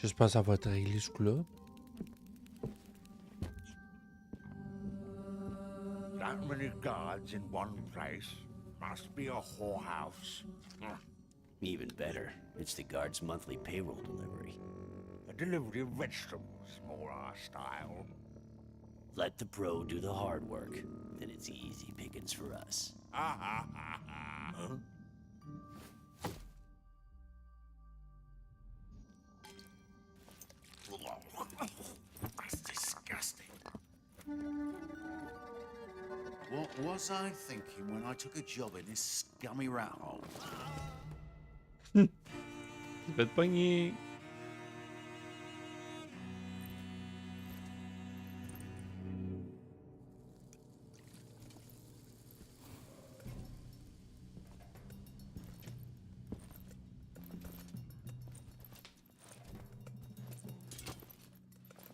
J'espère que ça va être réglé ce coup-là. That many guards in one place must be a whorehouse. Even better, it's the guard's monthly payroll delivery. A delivery of vegetables, more our style. Let the pro do the hard work, then it's easy pickings for us. Huh? That's disgusting. What was I thinking when I took a job in this scummy rat hole? Tu vas te pogner.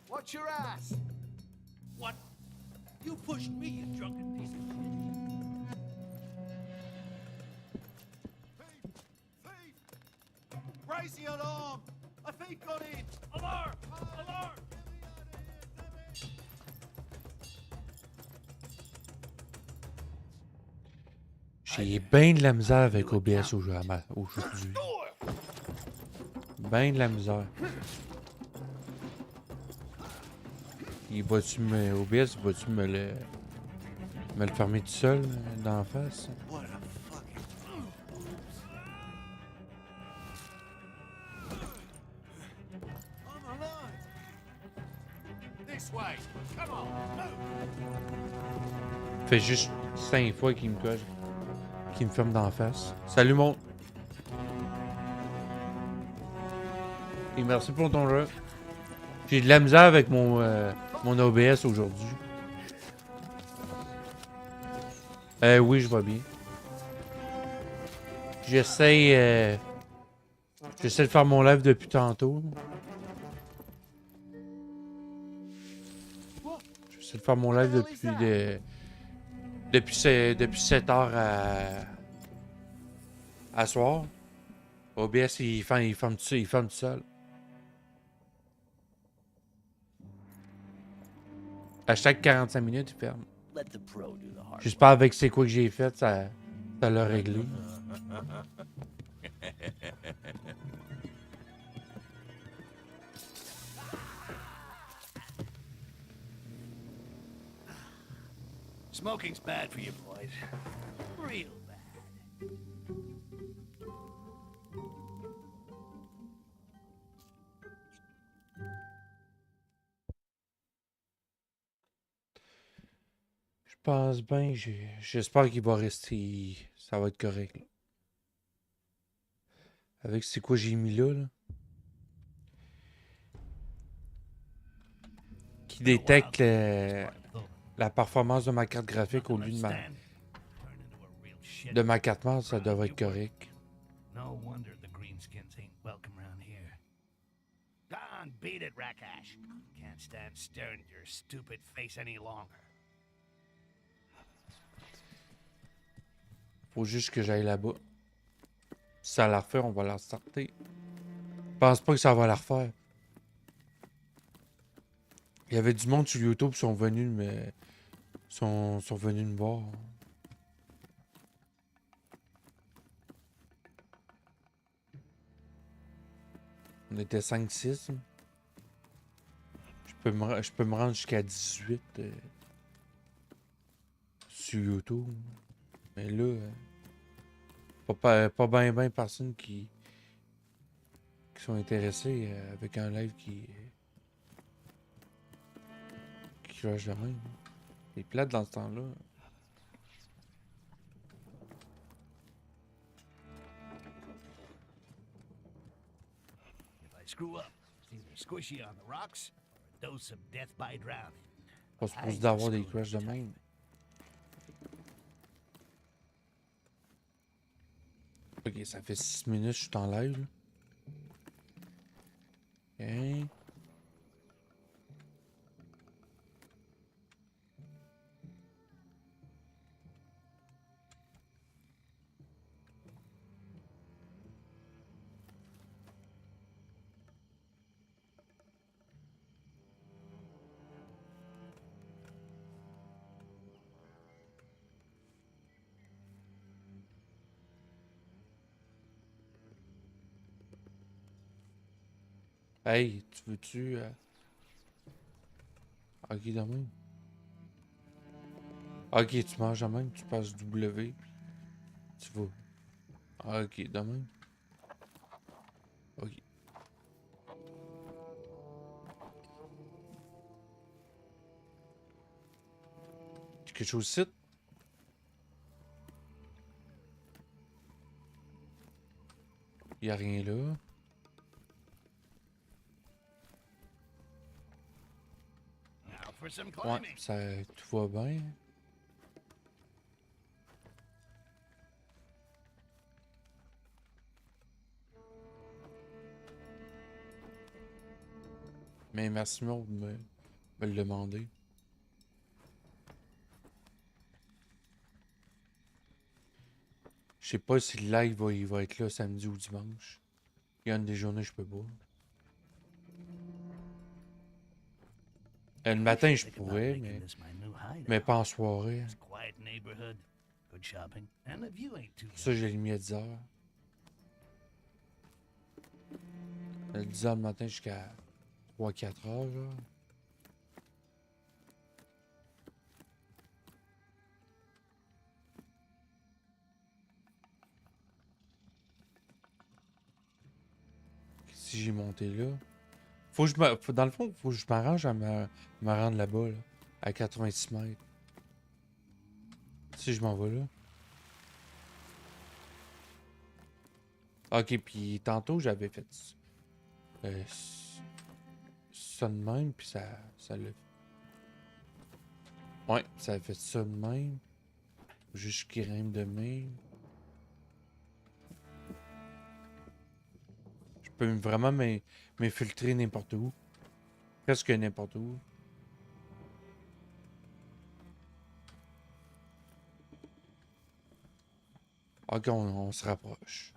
Watch your ass! What? You pushed me, you drunken piece of shit. Thief! Raise the alarm! A thief got in! Alarm! Alarm! J'ai bien de la misère avec OBS aujourd'hui. Ben de la misère. Il va-tu me... OBS, va-tu me le fermer tout seul d'en face? What a fucking... I'm alive! This way! Come on, move! Fait juste 5 fois qu'il me coche. Qu'il me ferme d'en face. Salut mon... Et merci pour ton jeu. J'ai de la misère avec mon OBS aujourd'hui. Oui, je vais bien. J'essaie de faire mon live depuis tantôt. J'essaie de faire mon live depuis 7 heures à soir. OBS, il ferme tout seul. À chaque 45 minutes, il ferme. Let the pro do the hard J'espère avec c'est quoi que j'ai fait, ça l'a réglé. Smoking's bad for you, boys. Real bad. Je pense bien, j'espère qu'il va rester, ça va être correct. Là. Avec c'est quoi j'ai mis là. Qui détecte la performance de ma carte graphique au lieu de ma carte mère, ça devrait être correct. No wonder the greenskins ain't welcome around here. Go on, beat it, Rakash. Can't stand staring at your stupid face any longer. Faut juste que j'aille là-bas. Si ça la refait, on va la restarter. Je pense pas que ça va la refaire. Il y avait du monde sur YouTube qui sont venus me voir. On était 5-6. Je peux me rendre jusqu'à 18 sur YouTube. Mais là, pas bien personnes qui sont intéressées avec un live qui rush de même. C'est plate dans ce temps-là. If I screw up, it's either squishy on the rocks or a dose of death by drowning. Pas supposé d'avoir des crushs de même. Ok, ça fait 6 minutes que je suis en live. Là. Ok. Hey, tu veux-tu... Ok, de même. Ok, tu manges de même, tu passes W, puis tu vas. Ok, de même. Ok. Tu quelque chose ici? Y'a rien là. Now for some Ouais, climbing. ça, tout va bien. Mais merci Maud de me le demander. Je sais pas si le live il va être là samedi ou dimanche. Il y a une des journées je peux pas. Le matin je Think about pourrais, making this my new mais hideout. pas en soirée. It's a quiet neighborhood, good shopping, and the view ain't too Pour ça bad. j'ai mis à 10h. De 10h le matin jusqu'à 3-4h genre. Si j'ai monté là. Faut que je me. Dans le fond, faut que je m'arrange à me rendre là-bas, là, à 86 mètres. Si je m'en vais là. Ok, puis tantôt j'avais fait euh, ça de même, puis ça l'a. Ouais, ça a fait ça de même. Juste qu'il grimpe de même. Je peux vraiment m'infiltrer n'importe où. Presque n'importe où. Ok, on se rapproche.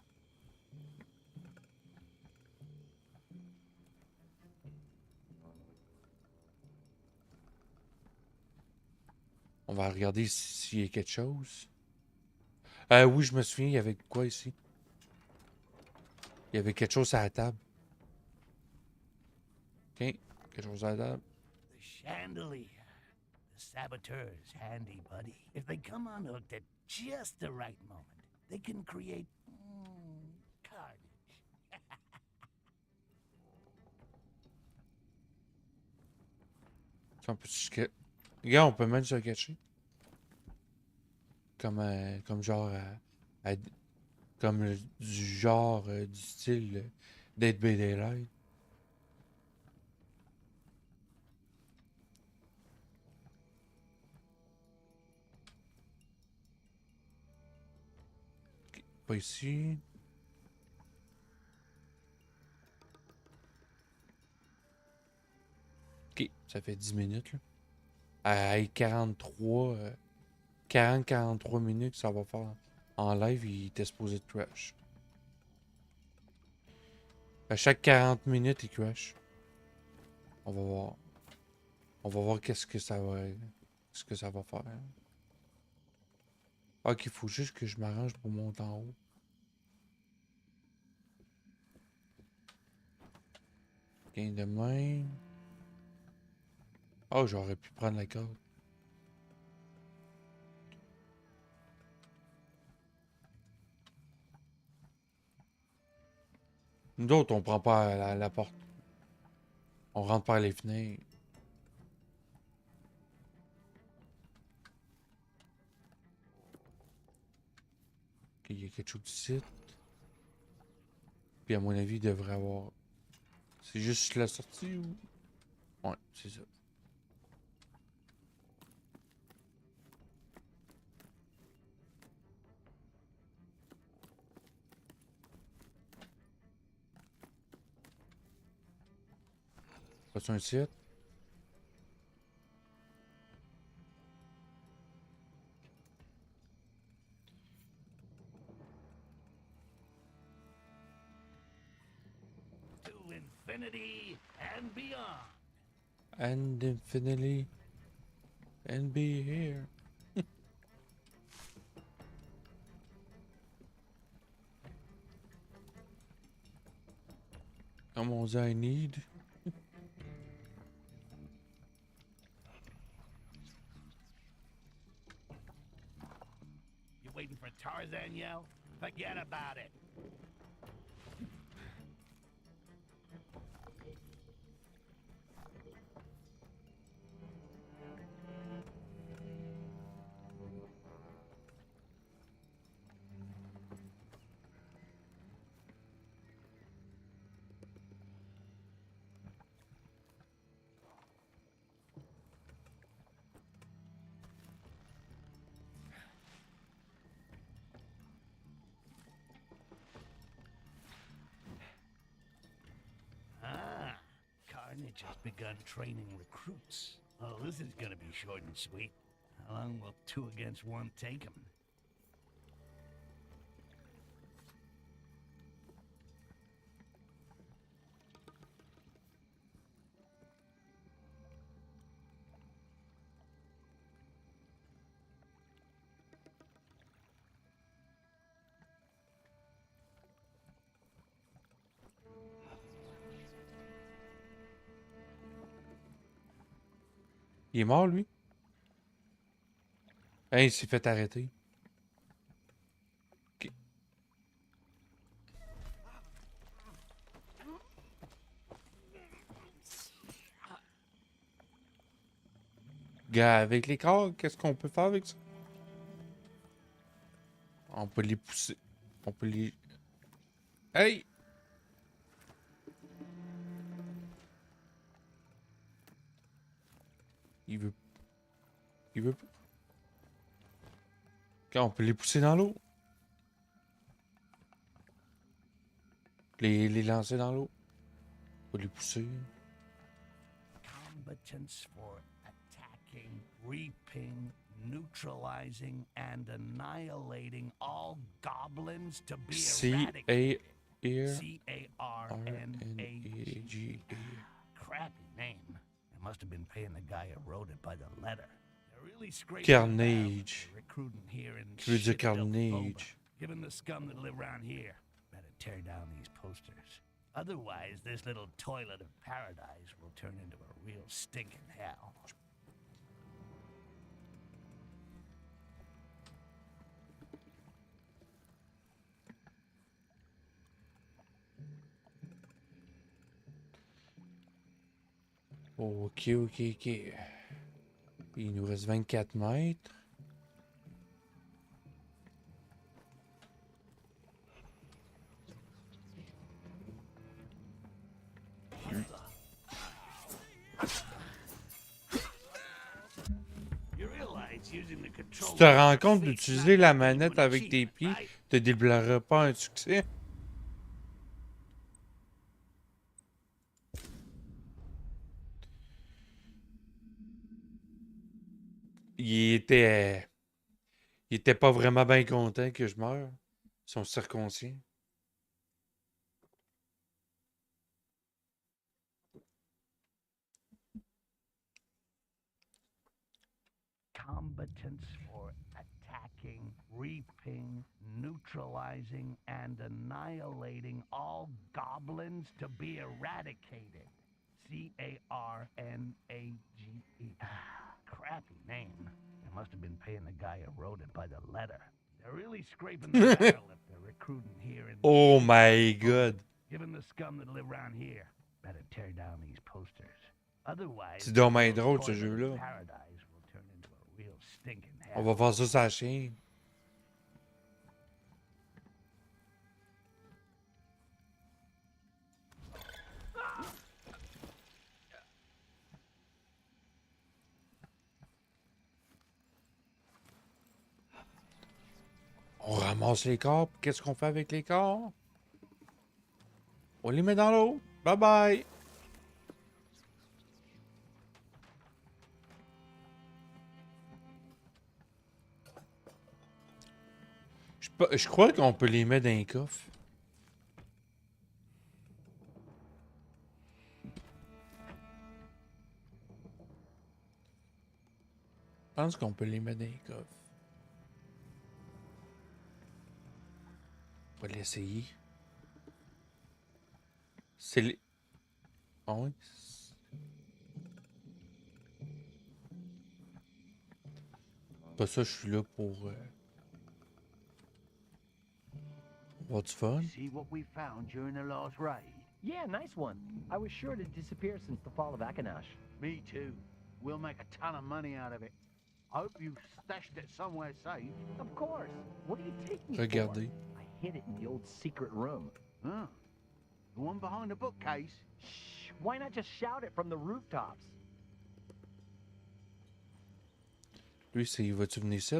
On va regarder s'il y a quelque chose. Oui, je me souviens, il y avait quoi ici? Il y avait quelque chose à la table. Ok, quelque chose à la table. The chandelier. The saboteur's handy, buddy. If they come unhooked at just the right moment, they can create carnage. Ça, on peut regarde, on peut même se cacher. Comme genre comme du genre du style Dead by Daylight. Ok, pas ici. Ok, ça fait 10 minutes là. À 40-43 minutes ça va faire en live, il était supposé de crash. À chaque 40 minutes, il crash. On va voir. On va voir qu'est-ce que ça va faire. Ok, il faut juste que je m'arrange pour monter en haut. Ok, de même. Oh, j'aurais pu prendre la corde. Nous autres, on prend pas la porte. On rentre par les fenêtres. Ok, il y a quelque chose ici. Puis à mon avis, il devrait avoir... C'est juste la sortie ou... Ouais, c'est ça. Pas un site. To infinity and beyond. And infinitely. And be here. Comme on dit, I need. You waiting for Tarzan yell? Forget about it. Ah, Carnage has begun training recruits. Oh, this is gonna be short and sweet. How long will 2 against 1 take him? Il est mort, lui? Hey, il s'est fait arrêter. Ok. Gars, avec les corps, qu'est-ce qu'on peut faire avec ça? On peut les pousser. On peut les... Hey! Il veut... Il veut pas. Quand on peut les pousser dans l'eau. Les lancer dans l'eau. On peut les pousser. Combatants for attacking, reaping, neutralizing, and annihilating all goblins to be eradicated. C-A-R-N-A-G. Crappy name. They must have been paying the guy who wrote it by the letter. They're really scraping Carnage. recruiting here in Qui veut dire Shitdale Boba. carnage. Given the scum that live around here, better tear down these posters. Otherwise, this little toilet of paradise will turn into a real stinking hell. Ok, ok, ok. Il nous reste 24 mètres. You realize using the Tu controller te rends with compte your d'utiliser face la not gives you manette an avec tes achievement, pieds right? te débloquera pas un succès? Il était pas vraiment bien content que je meure. Ils sont circoncis. Combatants for attacking, reaping, neutralizing, and annihilating all goblins to be eradicated. C-A-R-N-A-G-E. Crappy name. They must have been paying the guy who wrote it by the letter. They're really scraping the barrel if they're recruiting here in Oh Shitdale my Boba. god. Given the scum that live around here, better tear down these posters. Otherwise, C'est dommage the little drôle, ce toilet of jeu-là. paradise will turn into a real stinking hell. On va faire ça sur la chaîne. On ramasse les corps. Qu'est-ce qu'on fait avec les corps? On les met dans l'eau. Bye bye. Je crois qu'on peut les mettre dans un coffre. Je pense qu'on peut les mettre dans un coffre. On va l'essayer. C'est les... Ah ouais? Pas ça, je suis là pour avoir du fun. See what we found during the last raid? Yeah, nice one. I was sure it had disappeared since the fall of Akanash. Me too. We'll make a ton of money out of it. I hope you stashed it somewhere safe. Of course. What do you take me Regardez. for? I hid it in the old secret room. Huh. The one behind the bookcase? Shh! Why not just shout it from the rooftops? Lui, c'est vas-tu venir ici?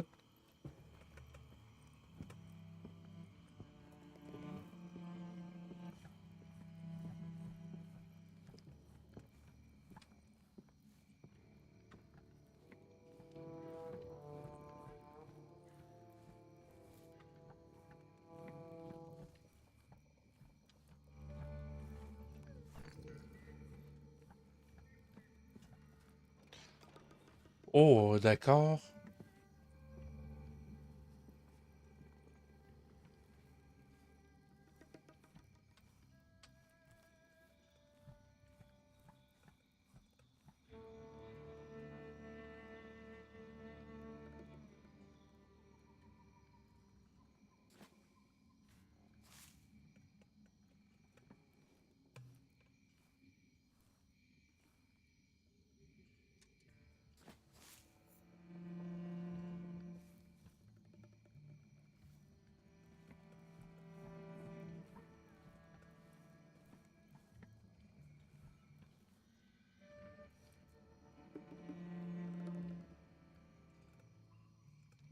Oh, d'accord.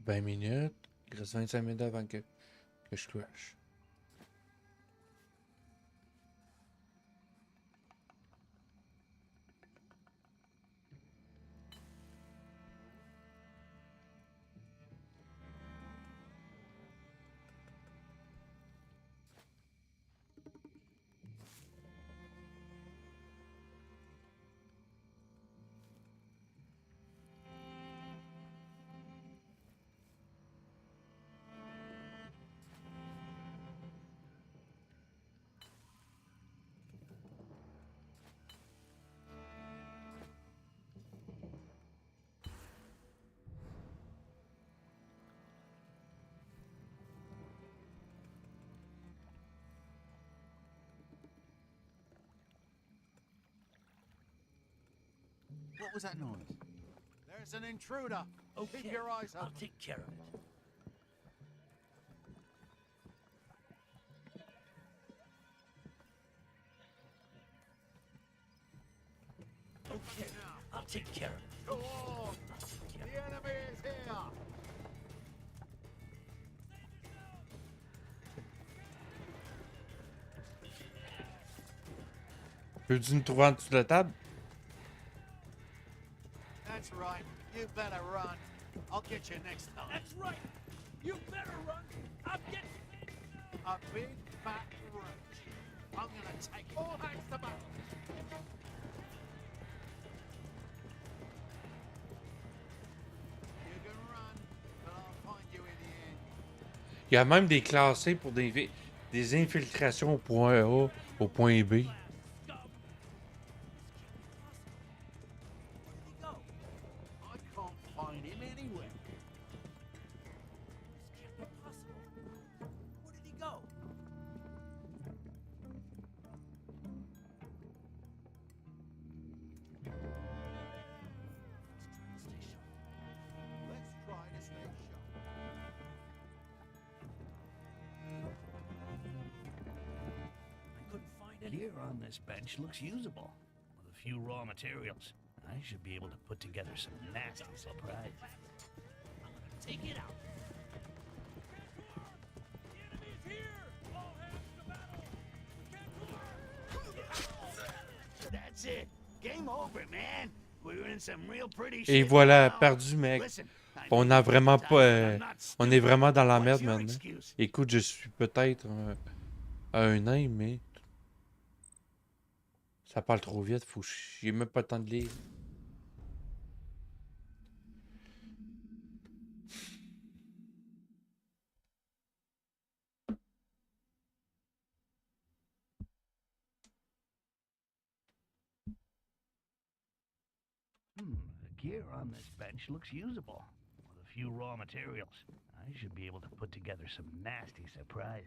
« 20 minutes. Il reste 25 minutes avant que je crash. What was that noise? There's an intruder. Okay, Keep your eyes I'll open. take care of it. Okay, I'll take care of it. Go on. The enemy is here. Peux-tu nous trouver en dessous de la table? That's right. You better run. I'll get you next time. That's right. You better run. I'm getting A big fat roach. I'm gonna take all hands to battle. You can run, but I'll find you in the end. Il y a même des classés pour des infiltrations au point A, au point B. I can't find him anywhere. This can't be possible. Where did he go? Let's try to stay sharp. I couldn't find it. Here on this bench looks usable. With a few raw materials, I should be able to put together some nasty surprises. Take it out. That's it. Game over, man. We're in some real pretty Et shit voilà, now. perdu, mec. Listen, I On know a you're vraiment tired, pas. I'm not On est stupid. vraiment dans la What's merde your maintenant. excuse? Écoute, je suis peut-être à un nain, mais. Ça parle trop vite, faut que j'ai même pas le temps de lire. gear on this bench looks usable. With a few raw materials, I should be able to put together some nasty surprises.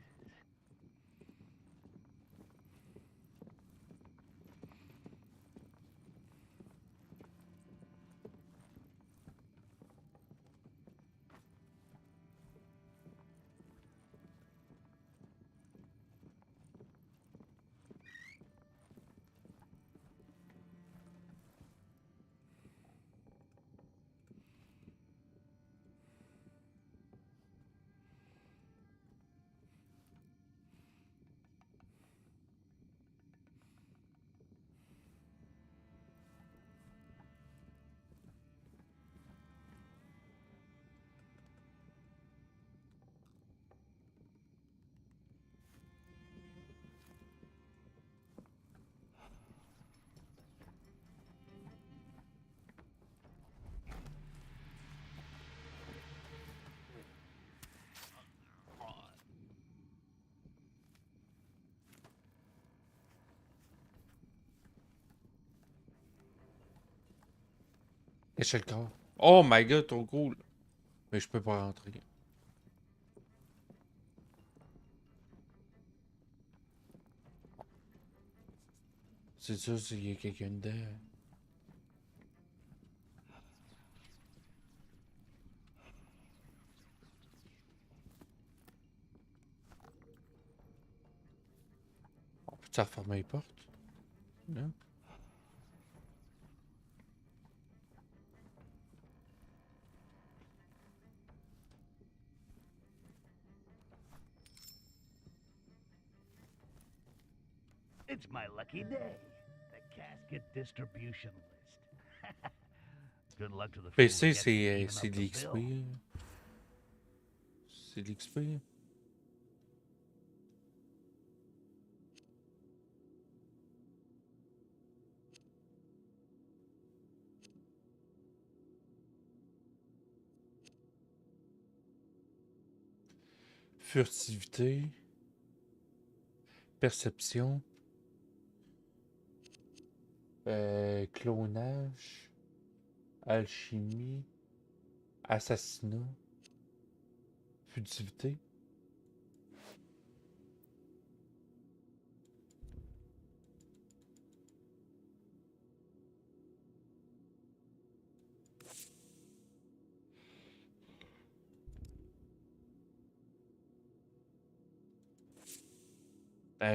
Échelle corps. Oh my god, trop cool. Mais je peux pas rentrer. C'est ça, s'il y a quelqu'un dedans. On peut-tu refermer les portes? Non? It's my lucky day. The casket distribution list. Good luck to the fool who PC, gets to even c'est up de the l'XP. bill. C'est de l'XP. Furtivité. Perception. Clonage. Alchimie. Assassinat. Furtivité.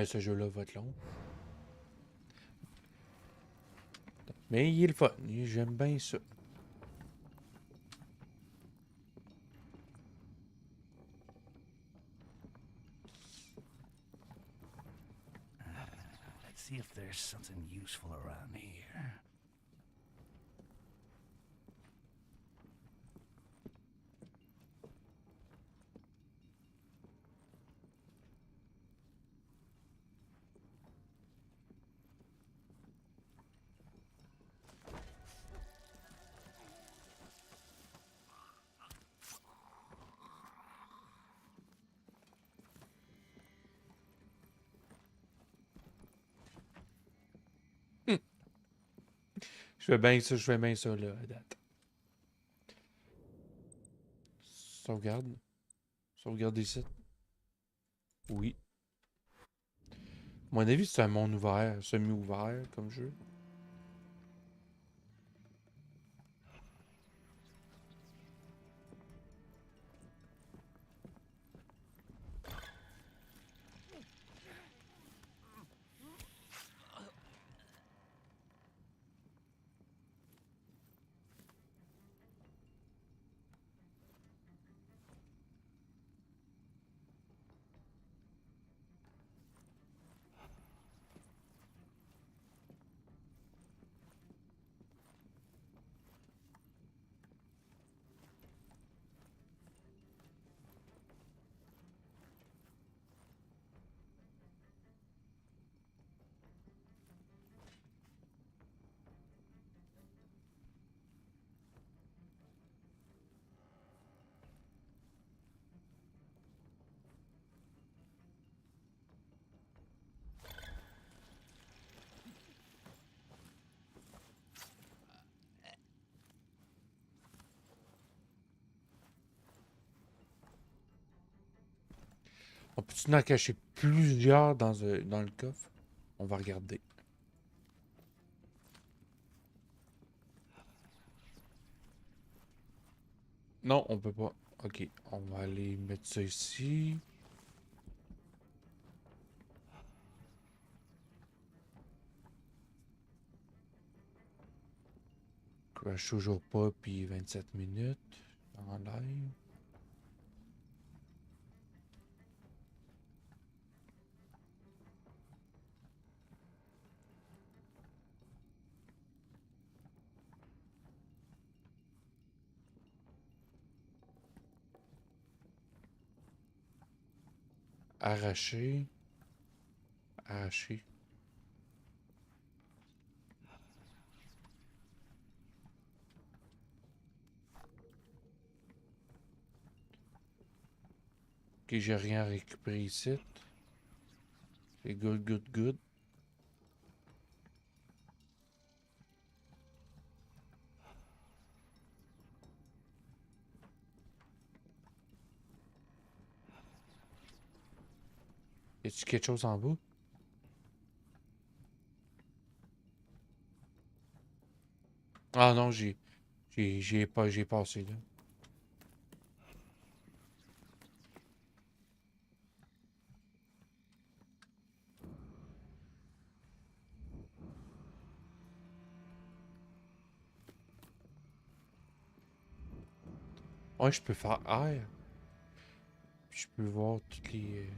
Ce jeu-là va être long. Mais il est le fun. J'aime bien ça. Let's see if there's something useful around here. Je fais bien ça là, à date. Sauvegarde. Sauvegarde ici. Oui. À mon avis, c'est un monde ouvert, semi-ouvert comme jeu. On peut-tu en cacher plusieurs dans le coffre? On va regarder. Non, on peut pas. Ok, on va aller mettre ça ici. Crash toujours pas, puis 27 minutes en live. Arraché. Arraché. Ok, j'ai rien récupéré ici. C'est good, good, good. Y a-tu quelque chose en bas? Ah non, j'ai passé là. Ouais, je peux faire air. Puis je peux voir toutes les.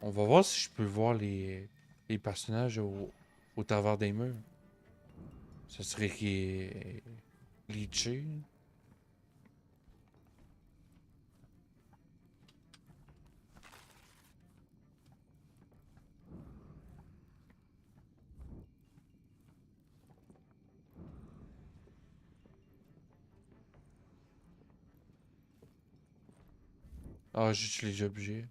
On va voir si je peux voir les personnages au travers des murs. Ça serait qui est glitché. Ah, juste les objets.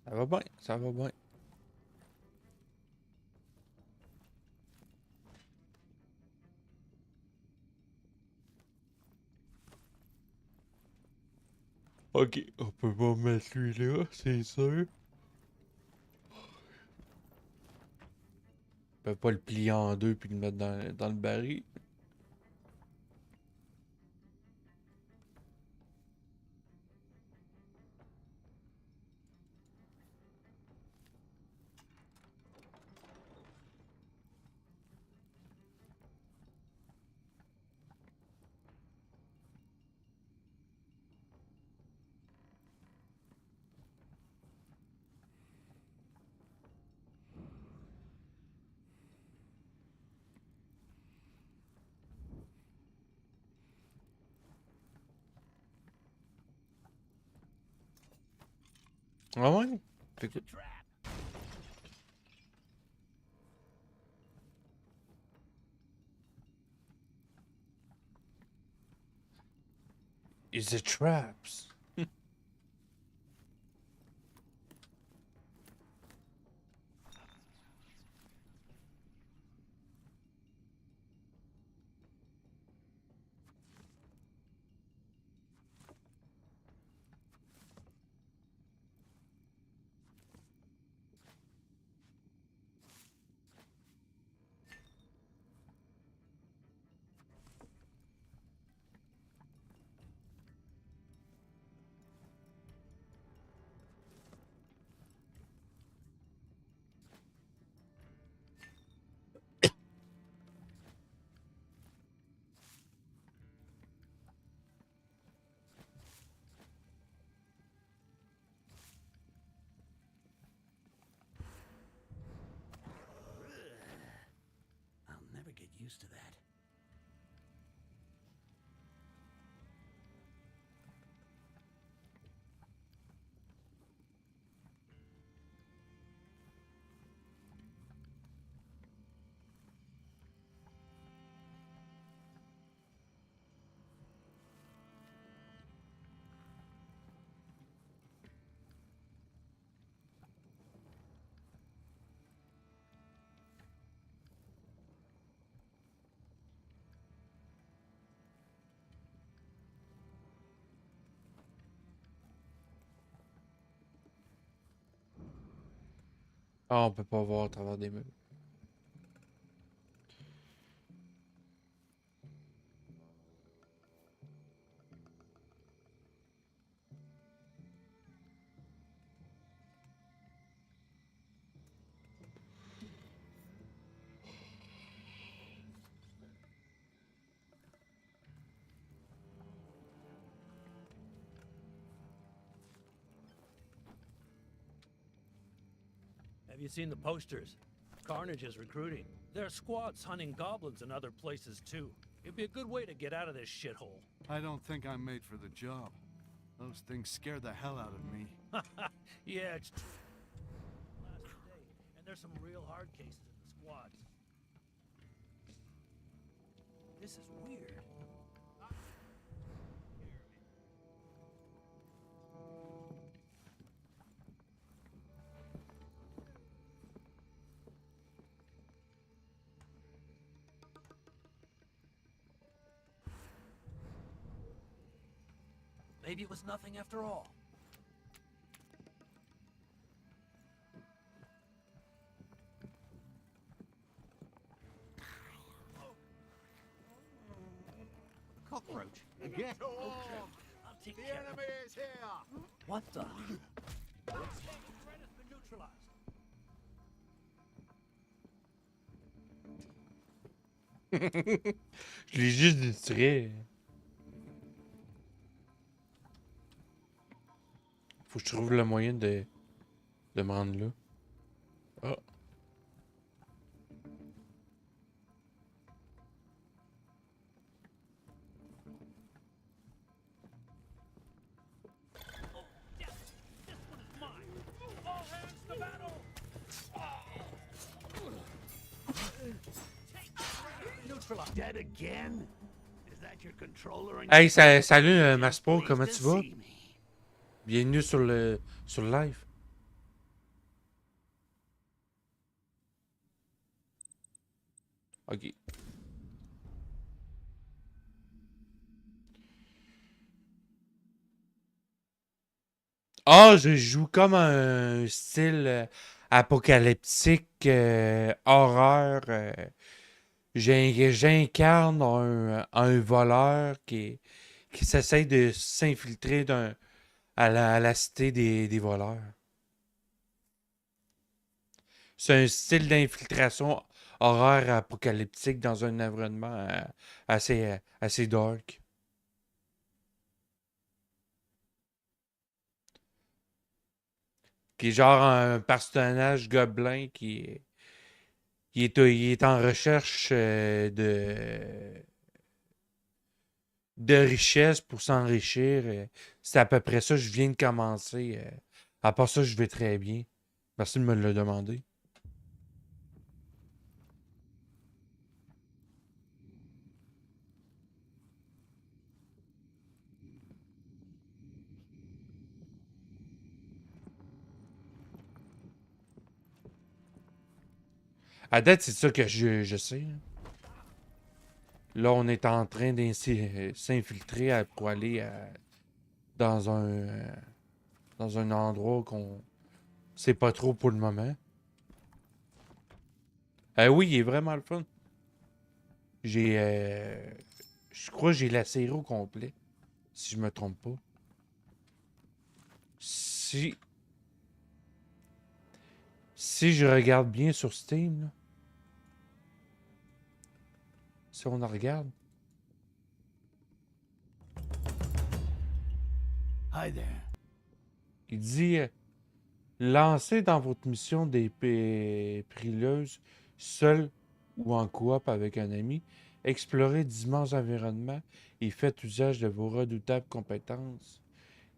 Ça va bien, ça va bien. Ok, on peut pas mettre lui là, c'est sûr. On peut pas le plier en deux puis le mettre dans le baril. Ah ouais? Fait que- Is it traps? I'll never get used to that. Ah, on peut pas voir à travers des murs. Have you seen the posters? Carnage is recruiting. There are squads hunting goblins in other places too. It'd be a good way to get out of this shithole. I don't think I'm made for the job. Those things scare the hell out of me. Yeah, it's true. Last day, and there's some real hard cases in the squads. This is weird. Maybe it was nothing after all. Cockroach. Again. I'll take The care of enemy it. is here! What the? Threat has been neutralized. Je l'ai juste distrait. Faut que je trouve le moyen de me rendre là. Ah. This one is mine. All hands to battle. Neutralized. Dead again? Is that your controller? Hey, salut Maspo, comment Pleased tu to vas? see me. Bienvenue sur le live. Ok. Ah, je joue comme un style apocalyptique, horreur. J'incarne un voleur qui s'essaye de s'infiltrer à la cité des voleurs. C'est un style d'infiltration horreur apocalyptique dans un environnement assez dark. Qui est genre un personnage gobelin il est en recherche de richesse pour s'enrichir. C'est à peu près ça, je viens de commencer. À part ça, je vais très bien. Merci de me le demander. À date, c'est ça que je sais. Là, on est en train de s'infiltrer pour aller dans un endroit qu'on sait pas trop pour le moment. Oui, il est vraiment le fun. Je crois que j'ai la série au complet, si je me trompe pas. Si je regarde bien sur Steam, là, si on en regarde. Hi there. Il dit lancez dans votre mission des prileuses, seul ou en coop avec un ami. Explorez d'immenses environnements et faites usage de vos redoutables compétences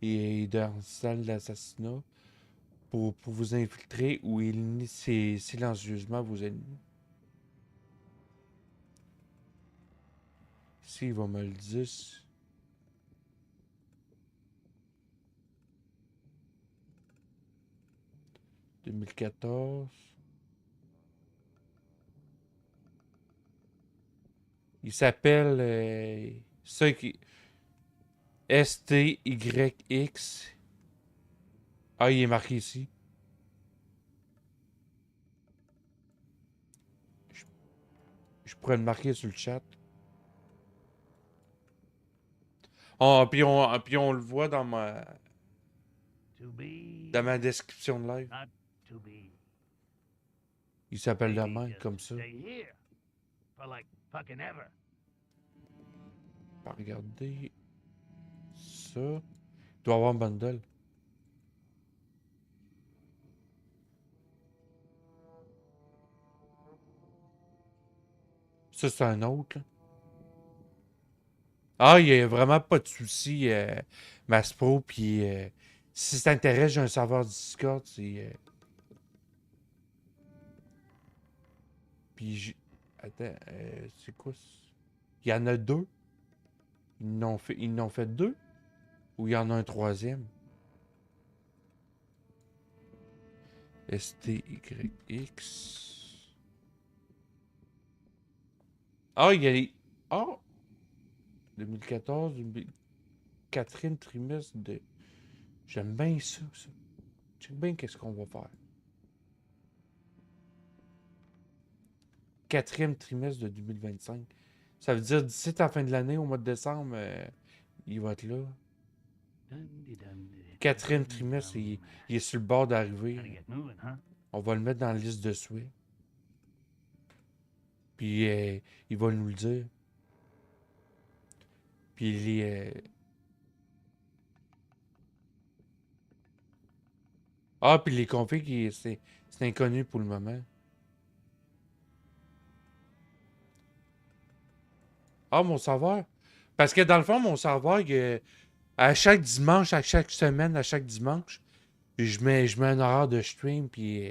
et d'instinct d'assassinat pour vous infiltrer ou éliminer silencieusement vos ennemis. Ici, il va me le dire. 2014. Il s'appelle STYX. Ah, il est marqué ici. pourrais le marquer sur le chat. Oh, puis on le voit dans ma description de live. Not to be. Il s'appelle de Maybe même, just comme to ça. Stay here for like fucking ever. Regardez ça. Il doit avoir un bundle. Ça, c'est un autre. Là. Ah, il n'y a vraiment pas de souci, Maspro. Puis, si ça t'intéresse, j'ai un serveur Discord. Puis, attends, c'est quoi ça? Il y en a deux. Ils n'ont fait deux? Ou il y en a un troisième? STYX. Ah, il y a les... Ah! 2014, quatrième trimestre de... J'aime bien ça. J'aime bien qu'est-ce qu'on va faire. Quatrième trimestre de 2025. Ça veut dire d'ici à la fin de l'année, au mois de décembre, il va être là. Quatrième trimestre, il est sur le bord d'arriver. On va le mettre dans la liste de souhaits. Puis il va nous le dire. Puis Ah, puis les configs, c'est inconnu pour le moment. Ah, mon serveur? Parce que dans le fond, mon serveur, à chaque dimanche, à chaque semaine, à chaque dimanche, je mets un horaire de stream, puis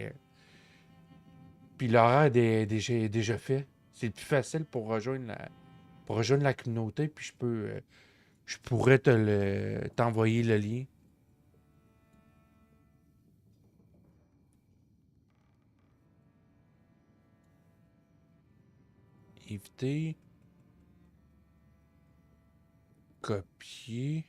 l'horaire est déjà fait. C'est le plus facile pour rejoindre la communauté, puis je pourrais t'envoyer le lien. Éviter. Copier.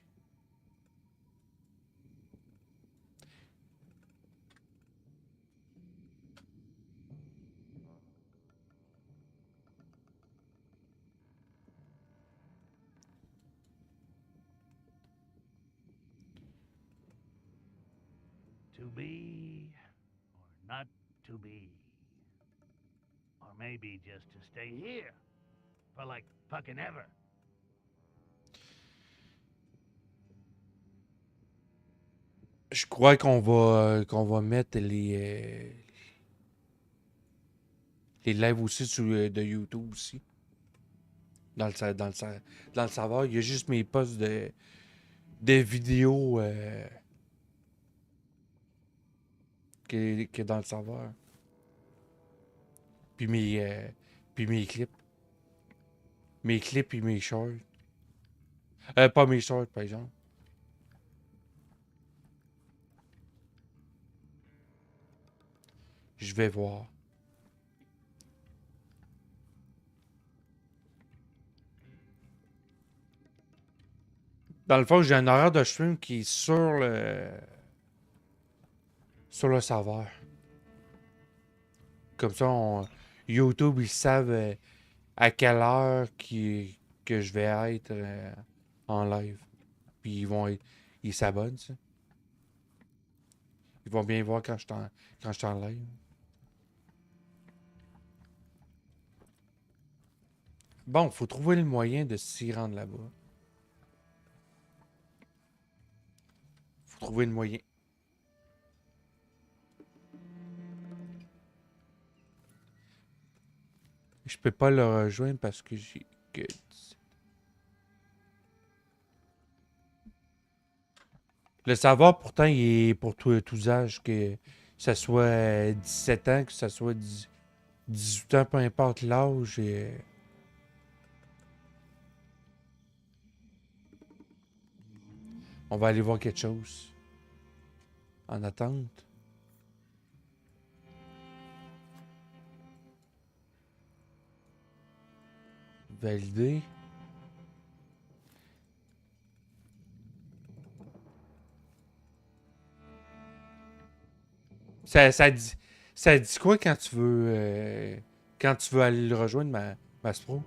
To be or not to be. Or maybe just to stay here for like fucking ever. Je crois qu'on va mettre les lives aussi de YouTube aussi. Dans le serveur. Il y a juste mes posts de vidéos qui est dans le serveur. Puis mes clips. Mes clips et mes shorts. Pas mes shorts, par exemple. Je vais voir. Dans le fond, j'ai un horaire de stream qui est sur le serveur. Comme ça, YouTube, ils savent à quelle heure que je vais être en live. Puis ils s'abonnent, ça. Ils vont bien voir quand je suis en live. Bon, faut trouver le moyen de s'y rendre là-bas. Faut trouver le moyen. Je peux pas le rejoindre parce que j'ai que... Le savoir, pourtant, il est pour tous âges, que ça soit 17 ans, que ça soit 18 ans, peu importe l'âge. On va aller voir quelque chose. En attente. Valider. Ça dit quoi quand tu veux aller le rejoindre, Bass Pro.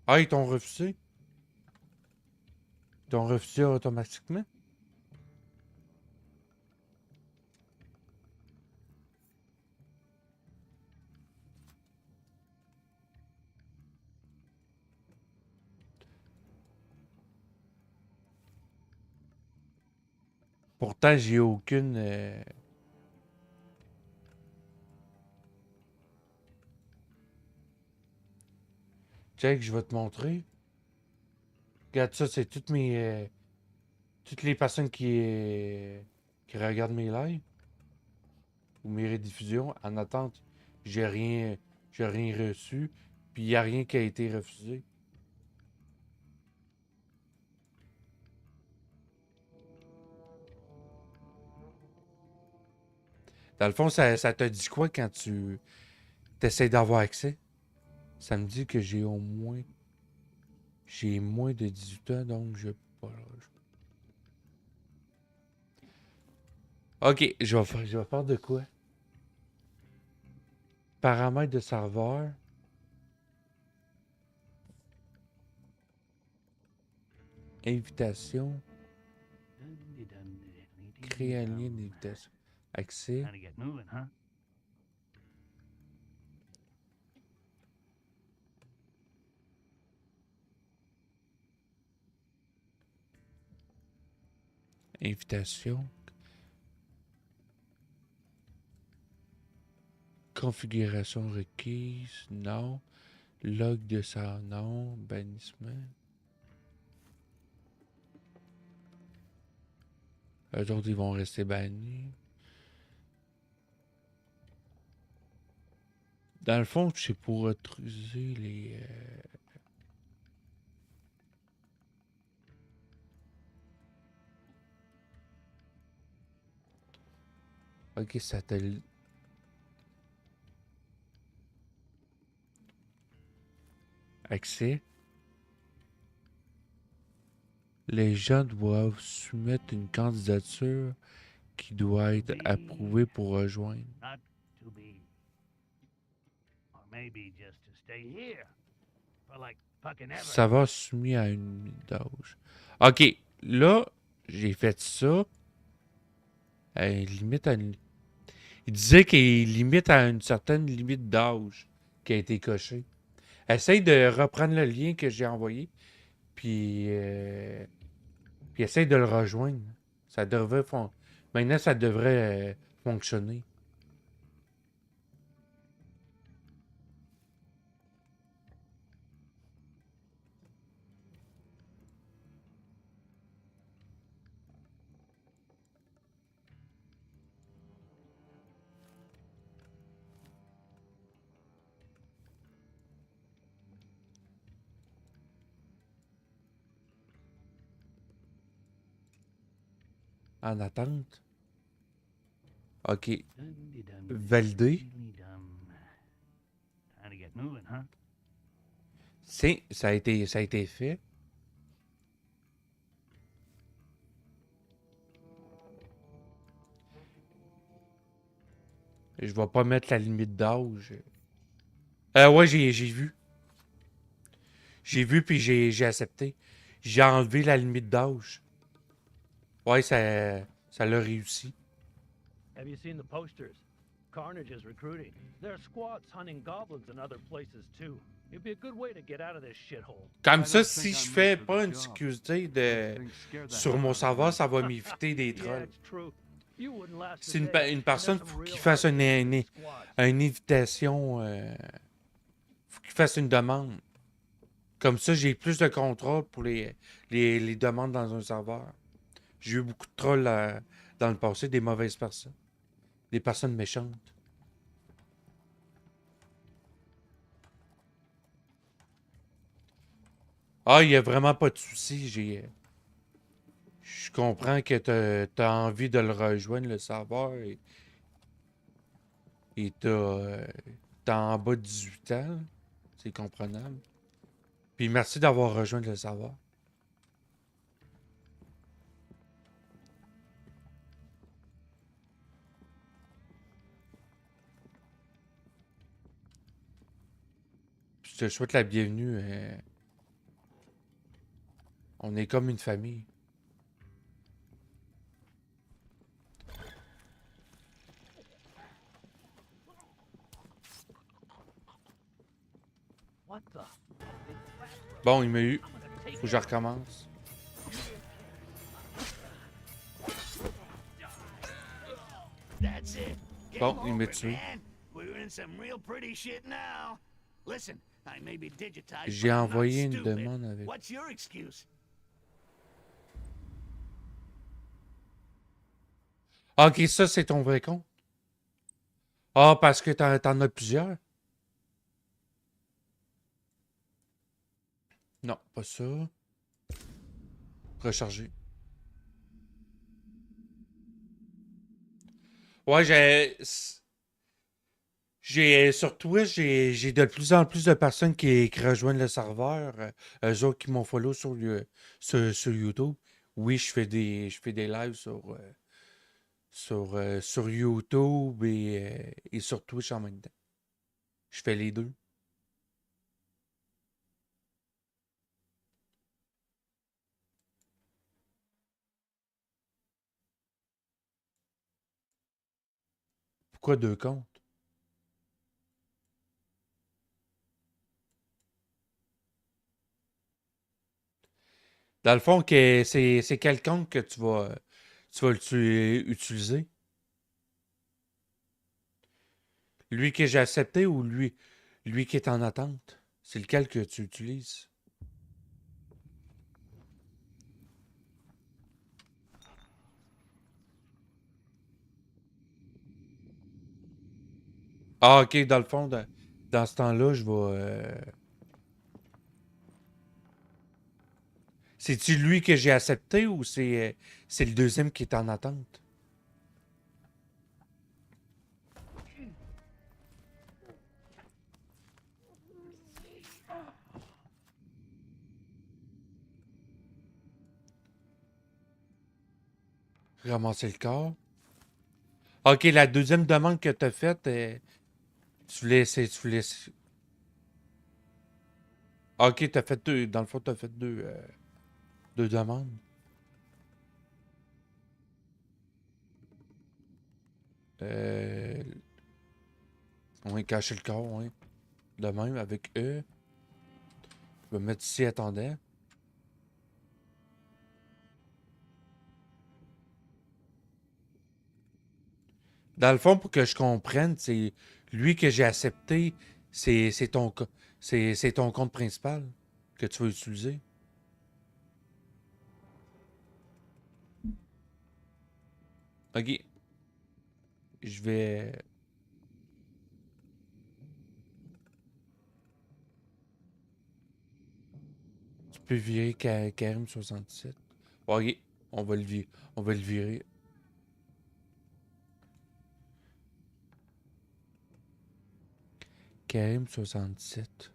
Ah, ils t'ont refusé? Ils t'ont refusé automatiquement? Pourtant, j'ai aucune... Check, je vais te montrer. Regarde ça, c'est toutes mes... toutes les personnes qui regardent mes lives ou mes rediffusions. En attente, j'ai rien reçu. Puis il n'y a rien qui a été refusé. Dans le fond, ça te dit quoi quand tu essaies d'avoir accès? Ça me dit que j'ai au moins... J'ai moins de 18 ans, donc je peux pas... Ok, je vais faire de quoi? Paramètres de serveur. Invitation. Créer un lien d'invitation. Accès. Time to get moving, huh? Invitation. Configuration requise. Non. Log de ça. Non. Bannissement. Eux autres, ils vont rester bannis. Dans le fond, c'est pour autoriser les... Ok, ça te... Accès. Les gens doivent soumettre une candidature qui doit être approuvée pour rejoindre. Not to be. Or maybe just to stay here. For like fucking ever. Ça va soumis à une limite d'âge. Ok, là, j'ai fait ça. Limite à une... Il disait qu'il limite à une certaine limite d'âge qui a été cochée. Essaye de reprendre le lien que j'ai envoyé. Puis essaye de le rejoindre. Ça devrait Maintenant, ça devrait fonctionner. En attente. OK. Validé. Time to get moving, huh? Ça a été fait. Je vais pas mettre la limite d'âge. Ouais, j'ai vu. J'ai vu puis j'ai accepté. J'ai enlevé la limite d'âge. Ouais, ça l'a réussi. Have you seen the posters? Carnage is recruiting. There are squads hunting goblins in other places too. It'd be a good way to get out of this shithole. Comme ça, si je fais pas une sécurité sur mon serveur, ça va m'éviter des Yeah, trolls. it's true. You wouldn't last C'est a day, une and personne there's some qui real fasse une squads. invitation, faut qu'il fasse une demande. Comme ça, j'ai plus de contrôle pour les demandes dans un serveur. J'ai eu beaucoup de trolls dans le passé, des mauvaises personnes. Des personnes méchantes. Ah, il n'y a vraiment pas de souci. Je comprends que t'as envie de le rejoindre, le serveur. Et t'as en bas de 18 ans. C'est comprenable. Puis merci d'avoir rejoint le serveur. te souhaite la bienvenue. On est comme une famille. What the? Bon, il m'a eu. Faut que je recommence. That's it. Bon, Game il m'a over, tué. man. We're in some real pretty shit now. Listen, I may be digitized, J'ai but I'm not envoyé une stupid. demande avec. What's your excuse? Ah, ok, ça, c'est ton vrai compte. Ah, parce que t'en as plusieurs. Non, pas ça. Recharger. Ouais, j'ai sur Twitch, j'ai de plus en plus de personnes qui rejoignent le serveur. Eux autres qui m'ont follow sur YouTube. Oui, je fais des lives sur YouTube et sur Twitch en même temps. Je fais les deux. Pourquoi deux comptes? Dans le fond, c'est quel compte que tu vas utiliser? Lui que j'ai accepté ou lui qui est en attente? C'est lequel que tu utilises? Ah, ok, dans le fond, dans ce temps-là, je vais. C'est-tu lui que j'ai accepté ou c'est le deuxième qui est en attente? Ramasser le corps. Ok, la deuxième demande que tu as faite, tu voulais. Ok, t'as fait deux. Dans le fond, t'as fait deux demandes. Euh, on va cacher le corps, oui. De même, avec E. Je vais mettre ici attendant. Dans le fond, pour que je comprenne, c'est lui que j'ai accepté, c'est c'est ton compte principal que tu vas utiliser. Ok. Je vais. Tu peux virer Karim 67. Ok. On va le virer. On va le virer. Karim 67.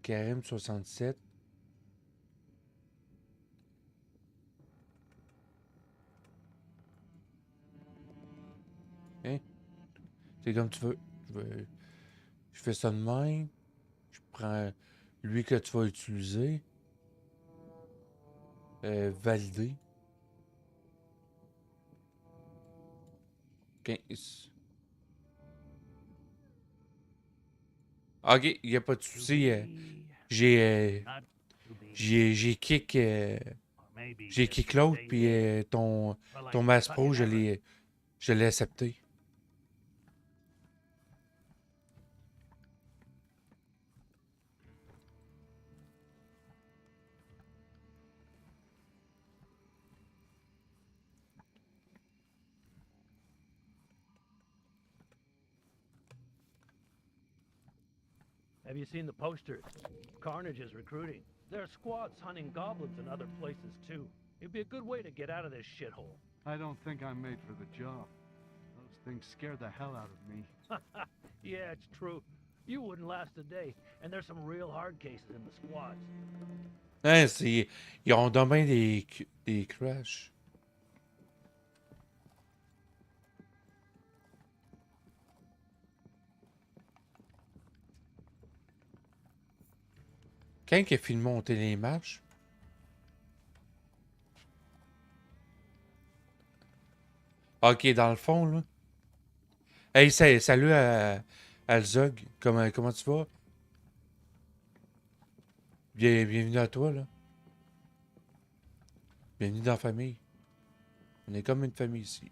Karim 67. Hein? C'est comme tu veux. Je fais ça de même. Je prends lui que tu vas utiliser. Valider. 15. Ok, il n'y a pas de souci. J'ai Not to be. j'ai kick. Or maybe J'ai just kick l'autre, stay puis dead. ton Or like Mass fucking Pro, ever. je l'ai accepté. Have you seen the posters? Carnage is recruiting. There are squads hunting goblins in other places too. It'd be a good way to get out of this shithole. I don't think I'm made for the job. Those things scare the hell out of me. Yeah, it's true. You wouldn't last a day, and there's some real hard cases in the squads. Hein, ils ont dommage des crashs. Quand il a fini de monter les marches? Ok, dans le fond, là. Hey, salut à Zog. Comment tu vas? Bienvenue à toi, là. Bienvenue dans la famille. On est comme une famille ici.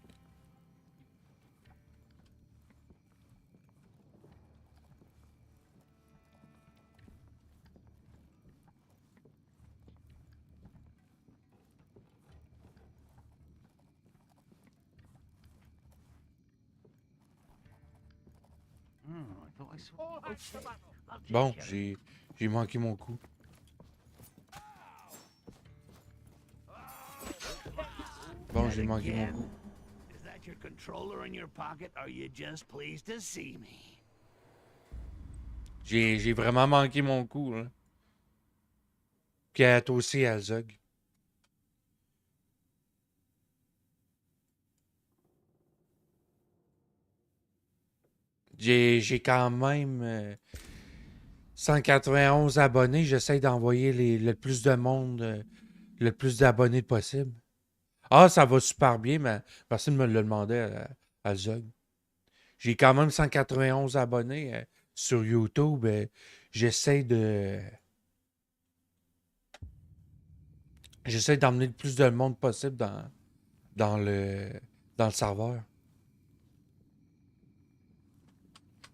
I thought I saw. All hands to battle. I'll take Bon, care of it. j'ai manqué mon coup. Bon, j'ai manqué mon coup. Is that your controller in your pocket? Or are you just pleased to see me? J'ai vraiment manqué mon coup, là. Puis à toi aussi, Alzog. J'ai quand même 191 abonnés. J'essaie d'envoyer le plus de monde, le plus d'abonnés possible. Ah, ça va super bien, mais personne me le demandait à Zog. J'ai quand même 191 abonnés sur YouTube. J'essaie de... J'essaie d'emmener le plus de monde possible dans le serveur.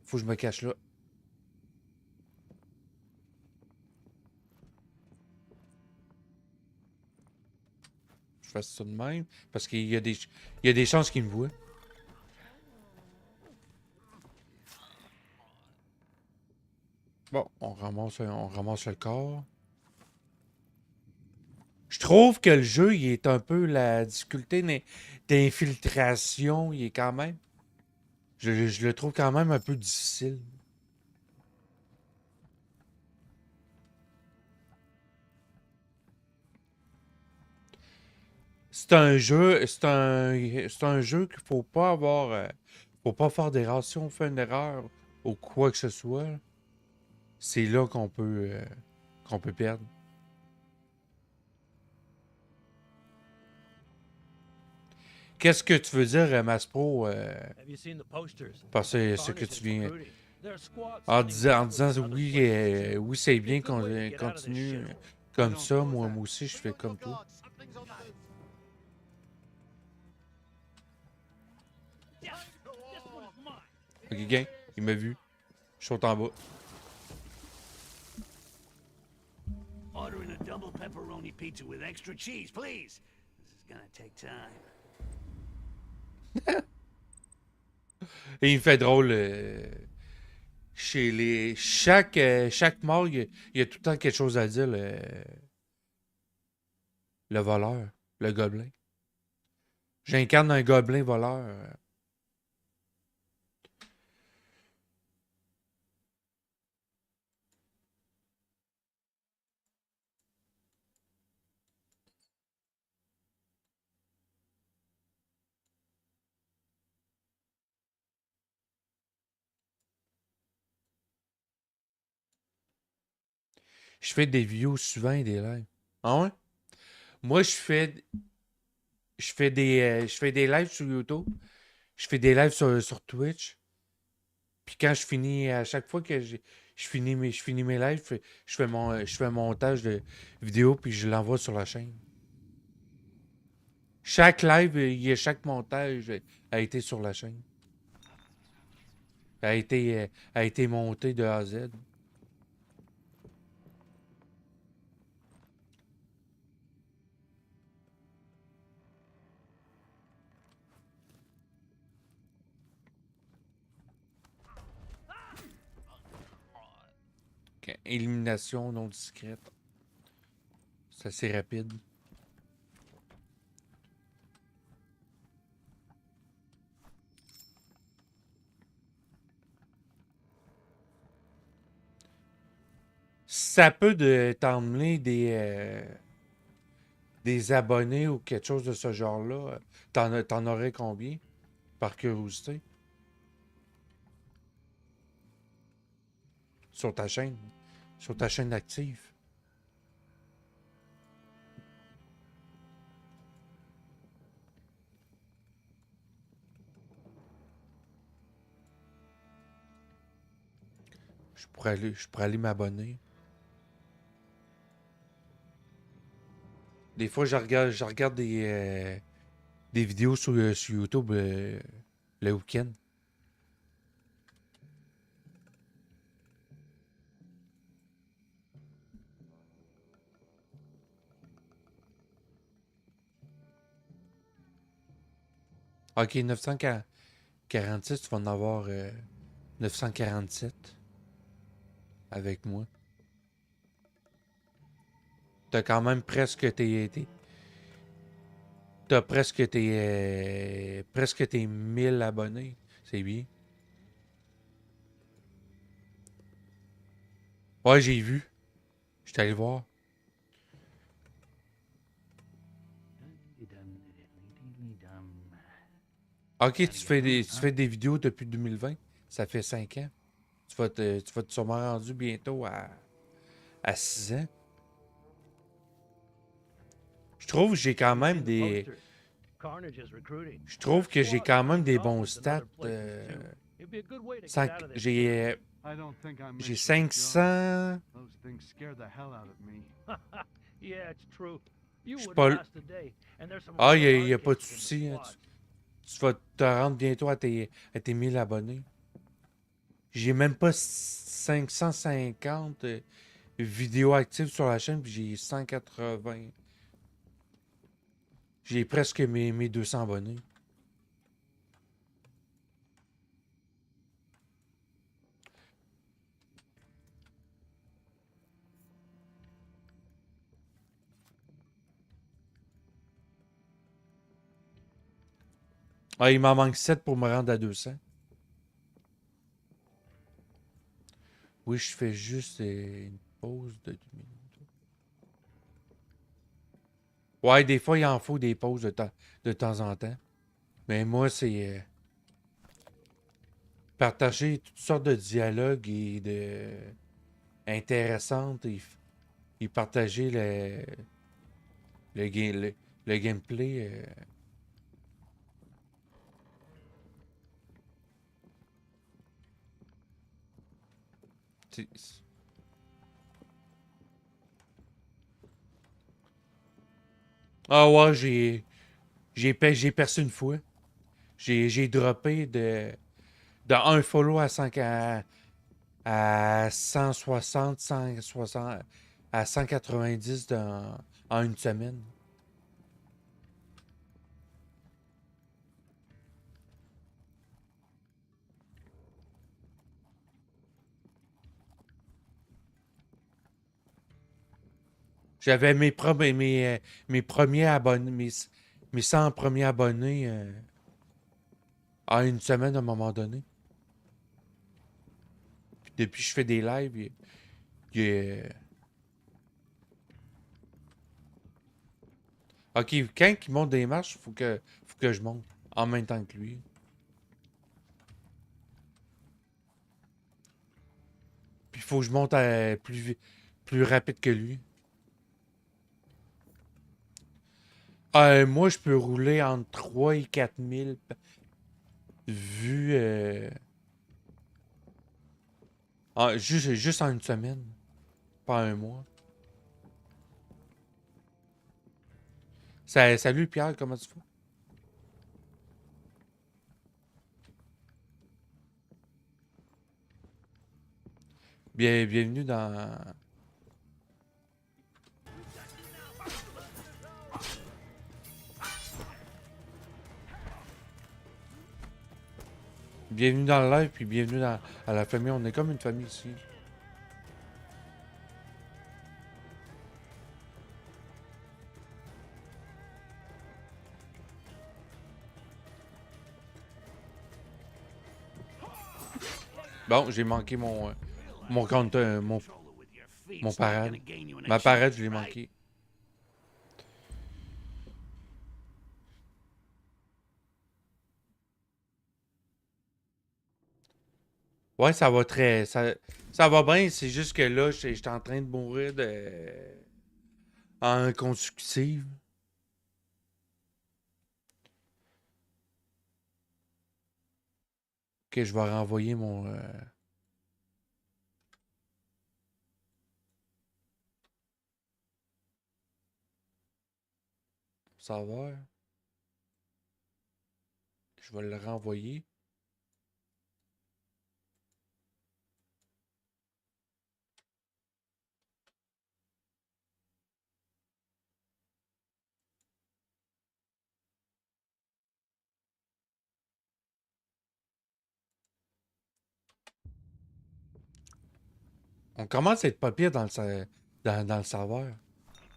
Faut que je me cache là. Je fasse ça de même. Parce qu'il y a des chances qu'il me voient. Bon, on ramasse le corps. Je trouve que le jeu, il est un peu la difficulté d'infiltration. Il est quand même... Je le trouve quand même un peu difficile. C'est un jeu qu'il faut pas avoir... faut pas faire d'erreur. Si on fait une erreur ou quoi que ce soit, c'est là qu'on peut perdre. Qu'est-ce que tu veux dire, Maspro, Have you seen the posters? par ce que Carnage tu is viens... recruiting. There are squads En hunting disant goblins and other oui, places too. oui, c'est bien Good qu'on way to get out of this continue shithole. comme ça. Moi aussi, je fais Be on comme your toi. guard. Something's on the loose. Yes, this one is mine. Ok, gain, il m'a vu. Je saute en bas. Ordering a double pepperoni pizza with extra cheese, please. This is gonna take time. Et il me fait drôle. Chez chaque mort, il y a tout le temps quelque chose à dire, le voleur, le gobelin. J'incarne un gobelin voleur. Je fais des vidéos souvent et des lives. Ah ouais? Moi, je fais des lives sur YouTube. Je fais des lives sur Twitch. Puis quand je finis, à chaque fois que je finis mes lives, je fais un montage de vidéo puis je l'envoie sur la chaîne. Chaque live, chaque montage a été sur la chaîne. A été monté de A à Z. Ok, élimination non discrète. C'est assez rapide. ça peut t'emmener des abonnés ou quelque chose de ce genre-là, t'en aurais combien? Par curiosité. Sur ta chaîne. Sur ta chaîne active. Je pourrais aller m'abonner. Des fois, je regarde des vidéos sur YouTube le week-end. Ok, 946, tu vas en avoir 947 avec moi. T'as quand même presque t'as presque tes 1000 abonnés. C'est bien. Ouais, j'ai vu. J'étais allé voir. Ok, tu fais des vidéos depuis 2020. Ça fait 5 ans. Tu vas te sûrement rendu bientôt à 6 ans. Je trouve que j'ai quand même des. Je trouve que j'ai quand même des bons stats. J'ai I don't think I'm j'ai making the job. 500. Those things scare the hell out of me. Yeah, it's true. You Je suis wouldn't pas. last a day, and there's some Ah, real il y a hard pas de cases in the souci. Hein. squad. Tu vas te rendre bientôt à tes 1000 abonnés. J'ai même pas 550 vidéos actives sur la chaîne, puis j'ai 180. J'ai presque mes 200 abonnés. Ah, il m'en manque 7 pour me rendre à 200. Oui, je fais juste une pause de 2 minutes. Ouais, des fois, il en faut des pauses de temps en temps. Mais moi, c'est partager toutes sortes de dialogues et de intéressantes et partager le gameplay. C'est- Ah ouais, j'ai percé une fois. J'ai droppé de un follow à 160, 160, à 190 en une semaine. J'avais mes premiers abonnés, mes 100 premiers abonnés en une semaine à un moment donné. Puis depuis que je fais des lives, il y a- Ok, quand il monte des marches, faut que je monte en même temps que lui. Puis il faut que je monte plus rapide que lui. Moi, je peux rouler entre 3 et 4 000 vues juste en une semaine, pas un mois. Salut Pierre, comment tu vas? Bienvenue dans. Bienvenue dans le live, puis bienvenue à la famille. On est comme une famille ici. Bon, j'ai manqué mon compte, mon. Control it with your feet. cheats. Mon It's not parade. gonna gain you an Ma parade, je l'ai achievement, right? manqué. Ouais, ça va très. Ça va bien, c'est juste que là, j'étais en train de mourir de. En consécutive. Que je vais renvoyer mon. Serveur. Je vais le renvoyer. On commence à être pas pire dans dans le serveur.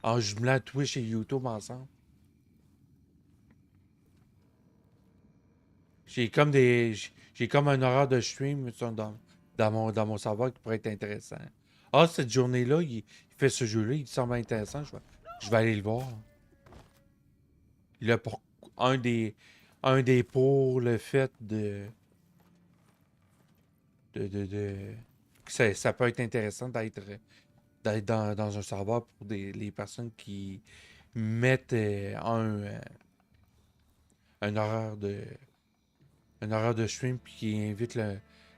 En jumelant Twitch et YouTube ensemble. J'ai comme un horaire de stream dans mon serveur qui pourrait être intéressant. Ah, cette journée-là, il fait ce jeu-là, il semble intéressant. Je vais aller le voir. Là, pour un des pour le fait que ça peut être intéressant d'être dans un serveur pour les personnes qui mettent un horaire de stream puis qui invitent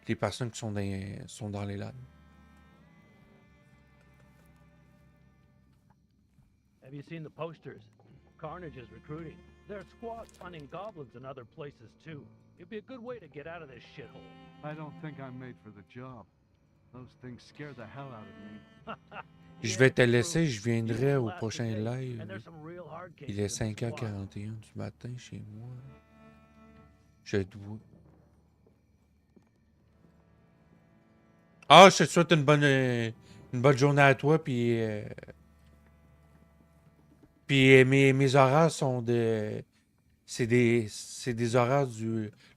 les personnes qui sont dans les LAN. Have you seen the posters? Carnage is recruiting. There are squads hunting goblins in other places too. It'd be a good way to get out of this shithole. I don't think I'm made for the job. Those things scare the hell out of me. Je vais te laisser, je viendrai au prochain live. Il est 5h41 du matin chez moi. Je dois. Ah, je te souhaite une bonne journée à toi, puis mes horaires sont de. C'est des horaires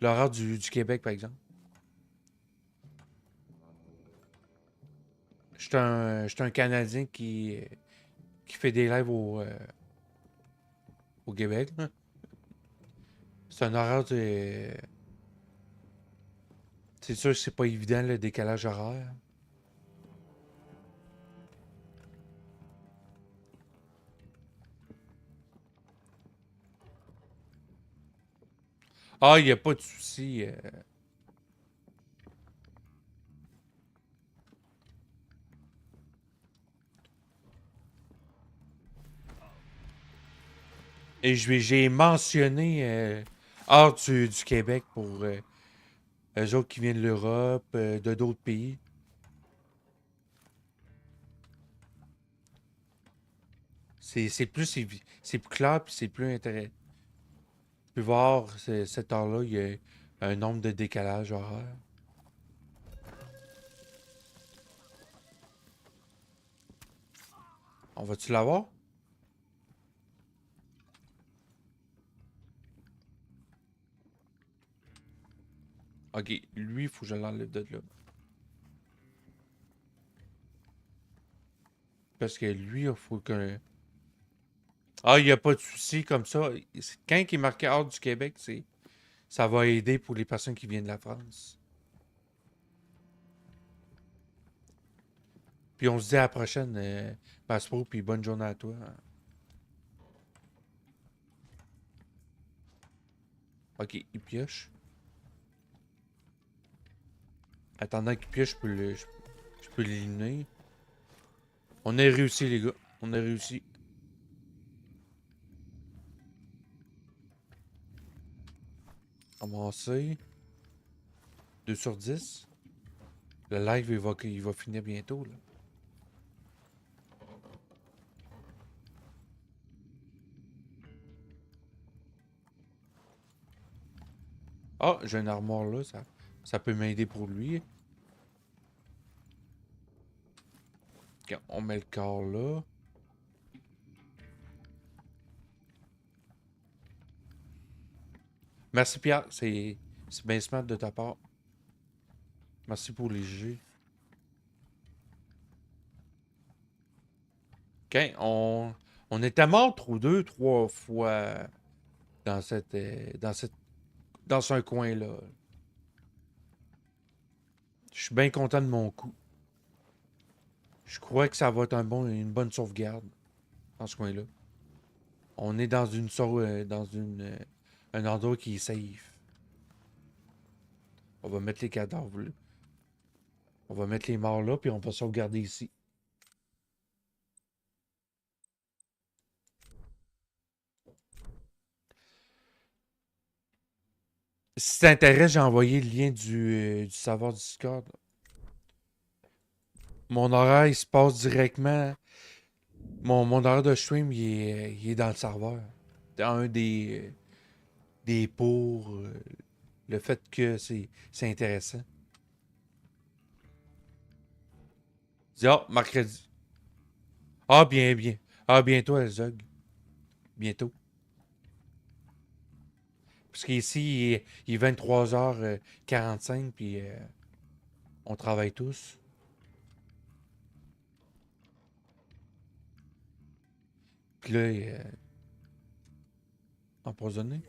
l'horaire du Québec, par exemple. Je suis un Canadien qui fait des lives au Québec. Là. C'est un horaire de. C'est sûr que c'est pas évident le décalage horaire. Ah, il n'y a pas de souci. Et j'ai mentionné hors du Québec pour eux autres qui viennent de l'Europe, de d'autres pays. C'est plus clair puis c'est plus intéressant. Tu peux voir cette heure-là, il y a un nombre de décalages horaires. On va-tu l'avoir? Ok, lui, il faut que je l'enlève de là. Parce que lui, il faut que... Ah, il n'y a pas de souci comme ça. Quand il est marqué hors du Québec, ça va aider pour les personnes qui viennent de la France. Puis on se dit à la prochaine, Passpro, puis bonne journée à toi. Ok, il pioche. Attendant qu'il pioche, je peux l'éliminer. On a réussi, les gars. On a réussi. Commencer. 2 sur 10. Le live, il va finir bientôt, là. Ah, j'ai une armoire là, ça peut m'aider pour lui. Ok, on met le corps là. Merci Pierre, c'est bien smart de ta part. Merci pour les jeux. OK, on était mort trop 2, 3 fois dans dans ce coin-là. Je suis bien content de mon coup. Je crois que ça va être une bonne sauvegarde dans ce coin-là. On est dans un endroit qui est safe. On va mettre les cadavres là. On va mettre les morts là, puis on va sauvegarder ici. Si ça t'intéresse, j'ai envoyé le lien du serveur Discord. Mon horaire, il se passe directement. Mon horaire de stream, il est dans le serveur. Dans un des pour le fait que c'est intéressant. Dis, ah, mercredi. Ah, bien, bien. Ah, bientôt, Elzog. Bientôt. Parce qu'ici, il est 23h45, puis on travaille tous. Puis là, empoisonné.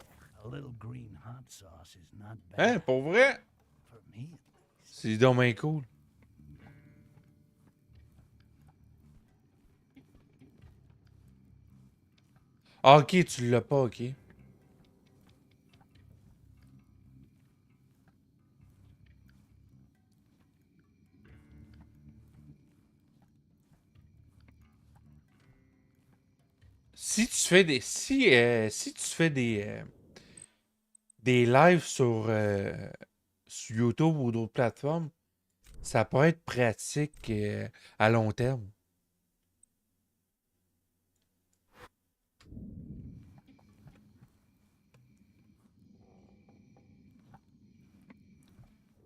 A little green hot sauce is not Hein, bad pour vrai? for me. C'est dommage cool. Ah, ok, tu l'as pas, ok. Si tu fais si tu fais des lives sur YouTube ou d'autres plateformes, ça peut être pratique à long terme.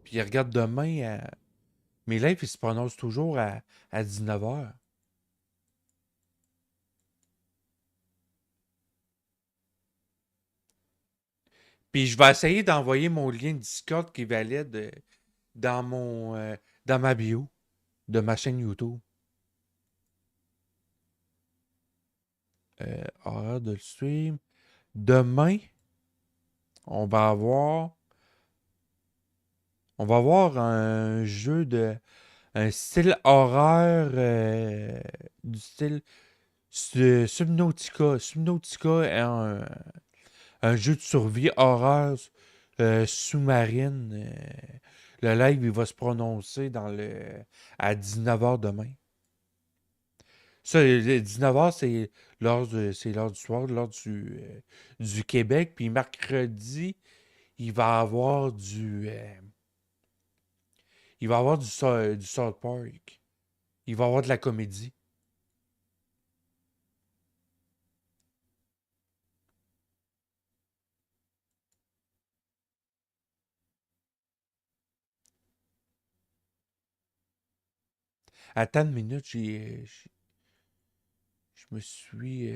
Puis regarde demain, mes lives, ils se prononcent toujours à 19h. Puis je vais essayer d'envoyer mon lien Discord qui est valide dans dans ma bio de ma chaîne YouTube. Horaire de stream. Demain, on va avoir un jeu un style horaire du style Subnautica. Subnautica est un jeu de survie horreur sous-marine. Le live, il va se prononcer à 19h demain. Ça, 19h, c'est l'heure du soir, l'heure du Québec. Puis mercredi, il va avoir il va avoir du South Park. Il va avoir de la comédie. Attends une minute, je me suis...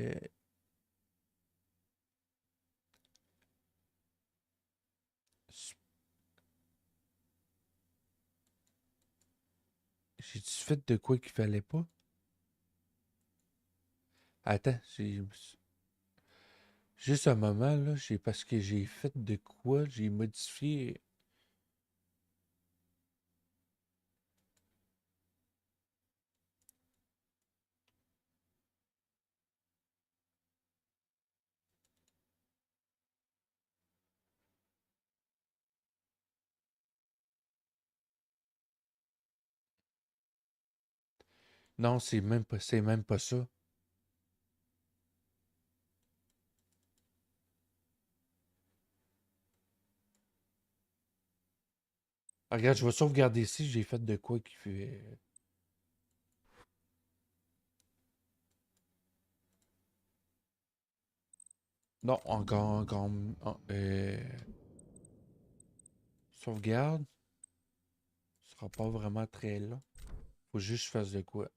J'ai-tu fait de quoi qu'il fallait pas? Attends, juste un moment, là, parce que j'ai fait de quoi? J'ai modifié... Non, c'est même pas ça. Ah, regarde, je vais sauvegarder ici, j'ai fait de quoi qui fait... Non, encore... Sauvegarde. Ce sera pas vraiment très long. Faut juste que je fasse de quoi.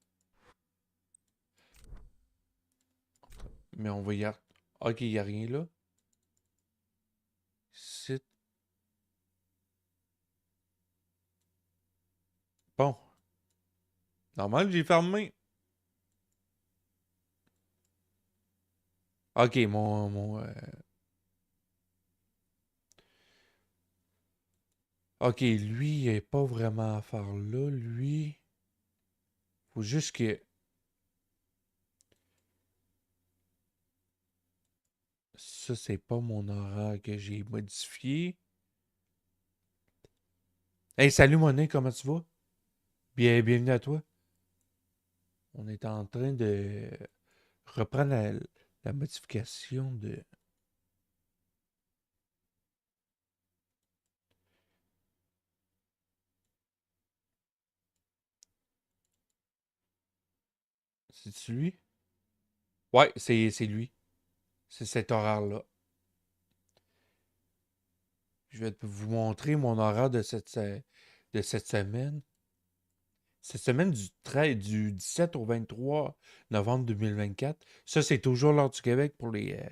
Mais on va y aller. Ok, il n'y a rien là. Site. Bon. Normal, j'ai fermé. Ok, ok, lui, il n'est pas vraiment à faire là. Lui, faut juste que. Ça, c'est pas mon horaire que j'ai modifié. Hey, salut Monet, comment tu vas? Bienvenue à toi. On est en train de reprendre la modification de. C'est lui? Ouais, c'est lui. C'est cet horaire-là. Je vais vous montrer mon horaire de cette semaine. Cette semaine du 17 au 23 novembre 2024. Ça, c'est toujours l'heure du Québec pour les, euh,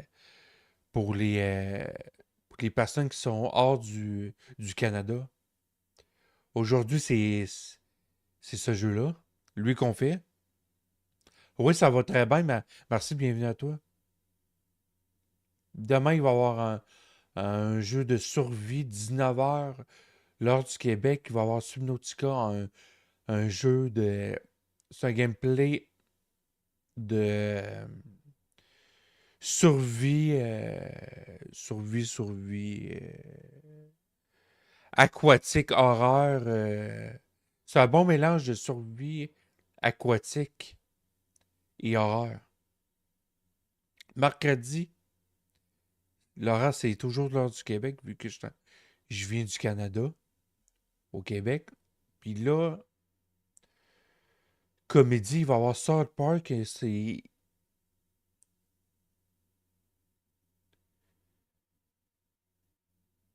pour les personnes qui sont hors du Canada. Aujourd'hui, c'est ce jeu-là. Lui qu'on fait. Oui, ça va très bien. Merci, bienvenue à toi. Demain, il va y avoir un jeu de survie 19h l'heure du Québec. Il va y avoir Subnautica, un jeu de. C'est un gameplay de survie aquatique, horreur. C'est un bon mélange de survie aquatique et horreur. Mercredi, Laurent, c'est toujours l'heure du Québec, vu que je viens du Canada, au Québec. Puis là, comédie, il va y avoir South Park, et c'est.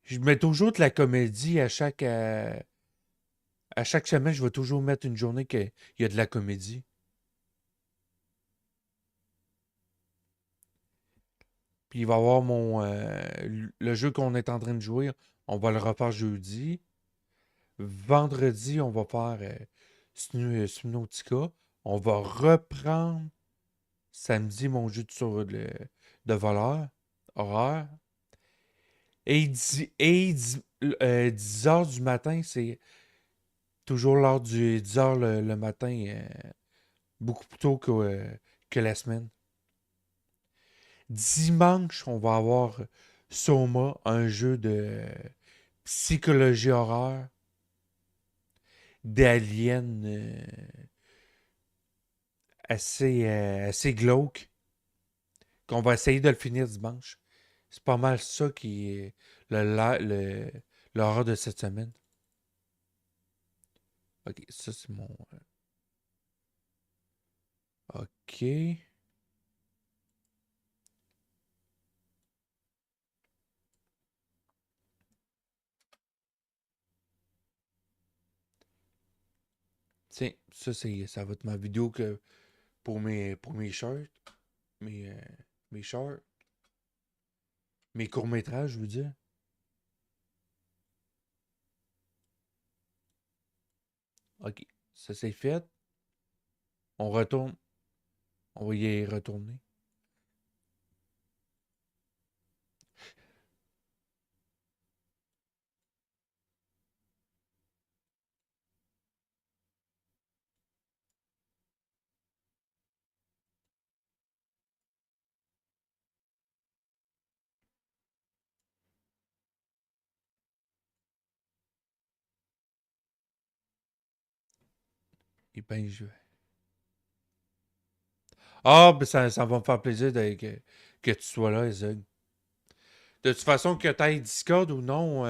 Je mets toujours de la comédie à chaque semaine, je vais toujours mettre une journée qu'il y a de la comédie. Puis il va y avoir le jeu qu'on est en train de jouer, on va le refaire jeudi. Vendredi, on va faire Subnautica. On va reprendre samedi mon jeu de voleur, horreur. Et 10 heures du matin, c'est toujours l'heure du 10 heures le matin, beaucoup plus tôt que la semaine. Dimanche, on va avoir Soma, un jeu de psychologie horreur, d'aliens assez glauque, qu'on va essayer de le finir dimanche. C'est pas mal ça qui est l'horreur de cette semaine. Ok, ça c'est mon. Ok. Tiens, ça va être ma vidéo pour mes shirts, mes, euh, mes shorts, mes courts-métrages, je veux dire. Ok, ça c'est fait. On retourne. On va y retourner. Et ben, Ah, ben ça va me faire plaisir que tu sois là, Ezeg. De toute façon, que tu aies Discord ou non,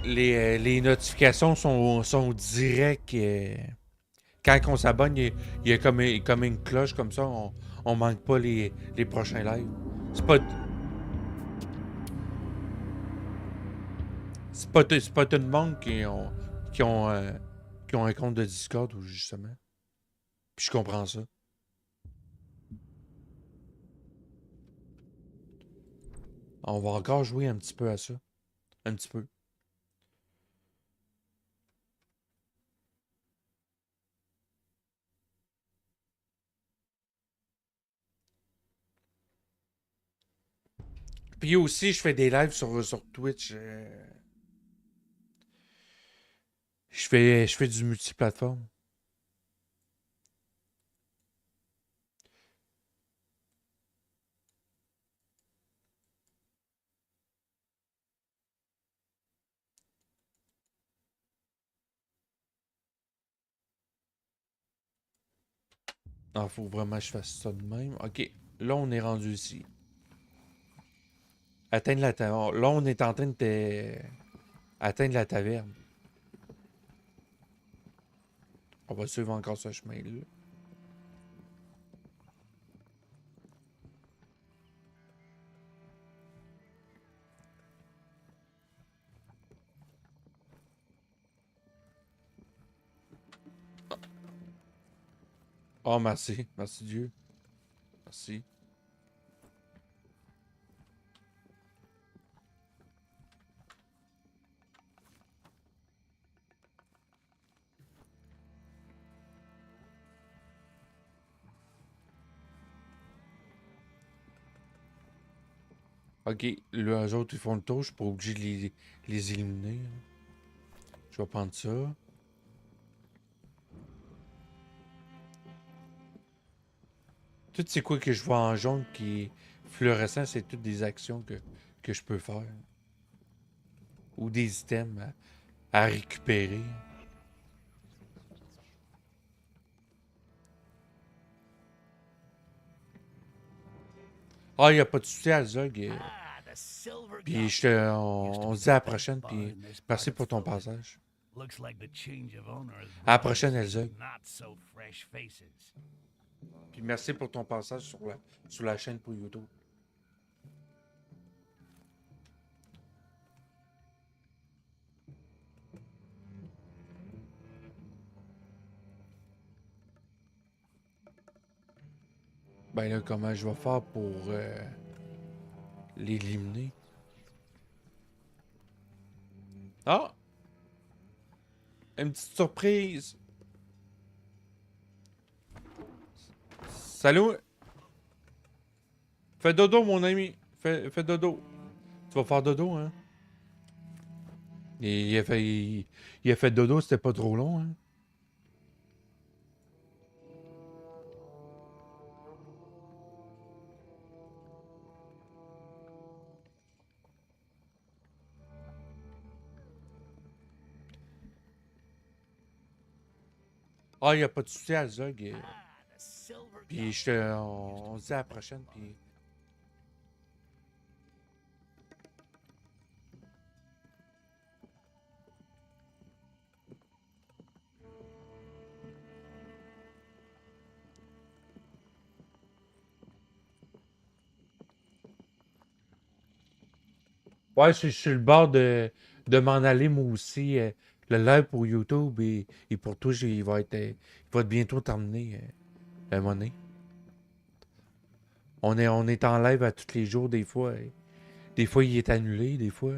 les notifications sont directes. Quand on s'abonne, il y a comme une cloche comme ça, on manque pas les prochains lives. C'est pas, c'est pas tout le monde qui ont, euh, qui ont un compte de Discord, ou justement. Puis je comprends ça. On va encore jouer un petit peu à ça. Un petit peu. Puis aussi, je fais des lives sur Twitch. Je fais du multiplateforme. Ah, faut vraiment que je fasse ça de même. Ok, là, on est rendu ici. Atteindre la taverne. Là, on est en train de atteindre la taverne. On va suivre encore ce chemin-là. Oh, merci. Merci Dieu. Merci. Ok, là, eux autres, ils font le tour. Je suis pas obligé de les éliminer. Je vais prendre ça. Tout c'est quoi que je vois en jaune qui est fluorescent, c'est toutes des actions que je peux faire. Ou des items à récupérer. Ah, il n'y a pas de souci à Zog. Ah, the silver Puis goblet. on se dit à la prochaine. Puis merci pour ton passage. Looks like the change of owner has À la brought prochaine, us Elzog. some not so fresh faces. Puis merci pour ton passage sur la chaîne pour YouTube. Ben là, comment je vais faire pour l'éliminer? Ah! Une petite surprise! Salut! Fais dodo, mon ami! Fais dodo. Tu vas faire dodo, hein? Il a fait dodo, c'était pas trop long, hein? Ah, il a pas de souci à Zog. Ah, the silver Puis on se dit à la prochaine, puis... Ouais, je suis sur le bord de m'en aller, moi aussi. Le live pour YouTube et pour Twitch, il va être bientôt terminé, la monnaie. On est en live à tous les jours, des fois. Des fois, il est annulé, des fois.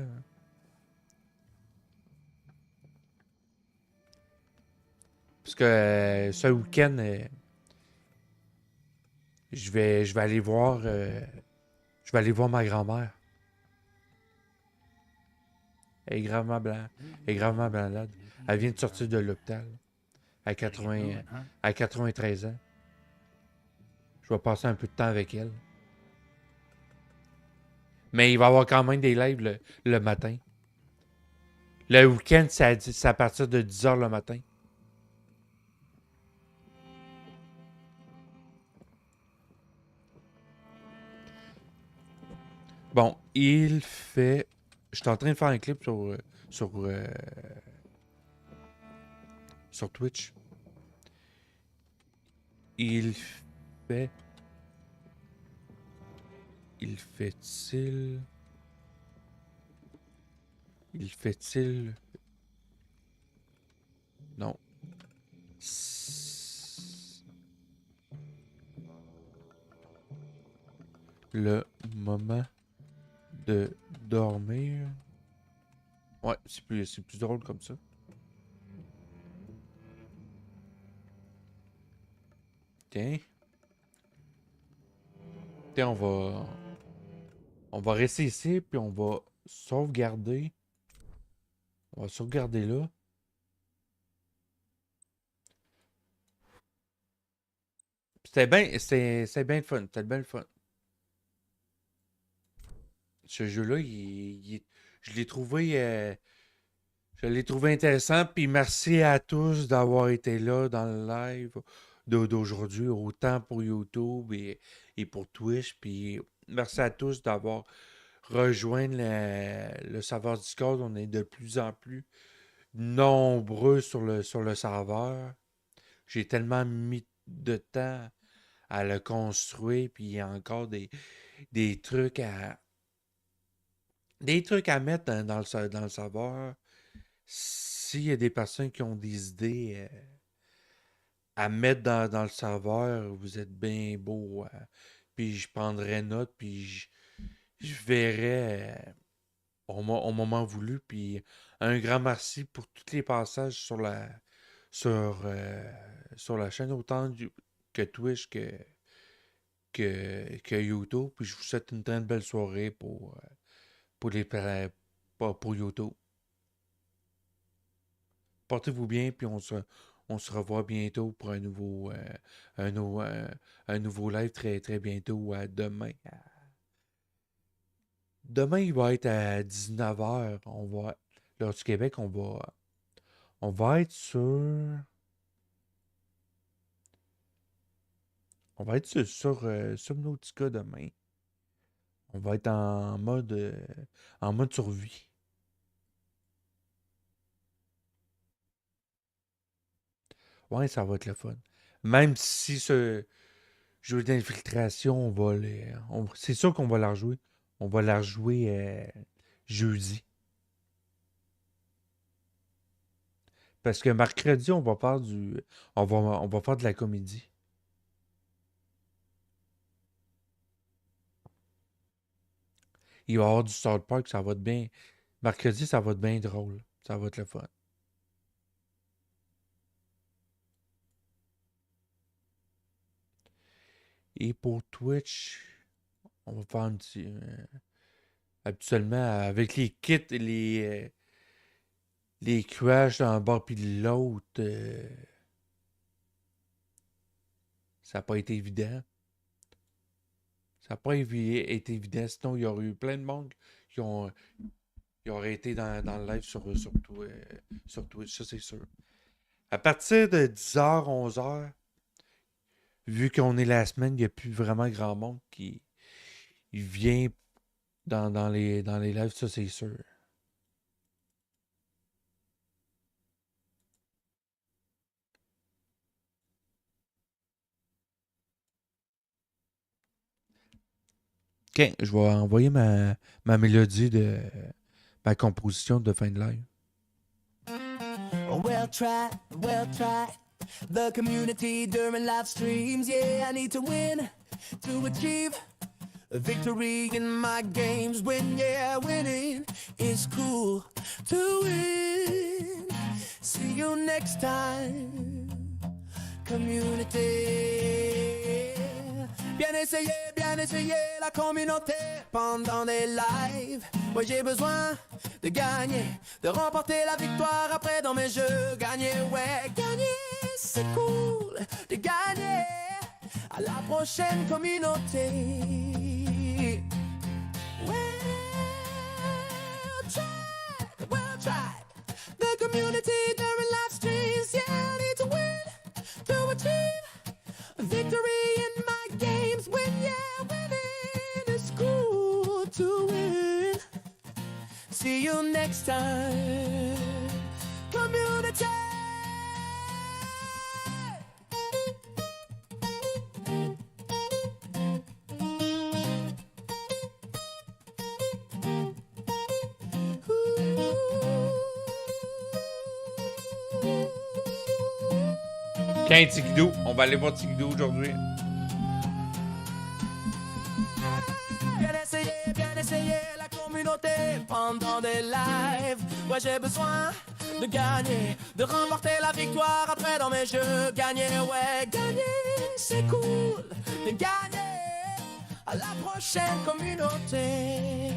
Parce que ce week-end, je vais aller voir ma grand-mère. Elle est gravement malade. Elle vient de sortir de l'hôpital à 93 ans. Je vais passer un peu de temps avec elle. Mais il va y avoir quand même des lives le matin. Le week-end, c'est à partir de 10h le matin. Bon, il fait... Je suis en train de faire un clip sur Twitch. Il fait... Il fait-il... Il fait-il... Non. Le moment de dormir. Ouais, c'est plus drôle comme ça. Tiens. Tiens, On va rester ici, puis on va sauvegarder. On va sauvegarder là. C'était bien le fun. C'était bien le fun. Ce jeu-là, je l'ai trouvé, je l'ai trouvé intéressant. Puis merci à tous d'avoir été là dans le live d'aujourd'hui, autant pour YouTube et pour Twitch. Puis merci à tous d'avoir rejoint le serveur Discord. On est de plus en plus nombreux sur le serveur. J'ai tellement mis de temps à le construire, puis il y a encore des trucs à mettre dans le serveur. S'il y a des personnes qui ont des idées à mettre dans le serveur, vous êtes bien beau. Puis je prendrai note, puis je verrai au moment voulu. Puis un grand merci pour tous les passages sur la chaîne, autant que Twitch que YouTube. Puis je vous souhaite une très belle soirée pour YouTube. Portez-vous bien, puis on se revoit bientôt pour un nouveau live très, très bientôt demain. Demain, il va être à 19h. L'heure du Québec, on va être sur... On va être sur Subnautica demain. On va être en mode survie. Ouais, ça va être le fun. Même si ce jeu d'infiltration, c'est sûr qu'on va la rejouer. On va la rejouer jeudi. Parce que mercredi, on va faire on va faire de la comédie. Il va y avoir du South Park, ça va être bien. Mercredi, ça va être bien drôle. Ça va être le fun. Et pour Twitch, on va faire un petit... habituellement, avec les kits et les crashs d'un bord puis de l'autre, ça n'a pas été évident. Ça n'a pas été évident. Sinon, il y aurait eu plein de monde qui auraient été dans le live sur Twitch, ça c'est sûr. À partir de 10h, 11h, vu qu'on est la semaine, il n'y a plus vraiment grand monde qui vient dans les lives, ça c'est sûr. Ok, je vais envoyer ma mélodie de ma composition de fin de live. Well tried, well tried. The community during live streams. Yeah, I need to win to achieve a victory in my games. When, yeah, winning is cool to win. See you next time, community. Bien essayé la communauté pendant des lives. Moi j'ai besoin de gagner, de remporter la victoire après dans mes jeux. Gagner, ouais, gagner, c'est cool de gagner à la prochaine communauté. Well tried, the community during live streams. Yeah, I need to win to achieve a victory in my games. When, yeah, winning is cool to win. See you next time, community. Tiens, Tigidou, on va aller voir Tigidou aujourd'hui. Bien essayé la communauté pendant des lives. Moi j'ai besoin de gagner, de remporter la victoire après dans mes jeux. Gagner, ouais, gagner, c'est cool de gagner À la prochaine communauté.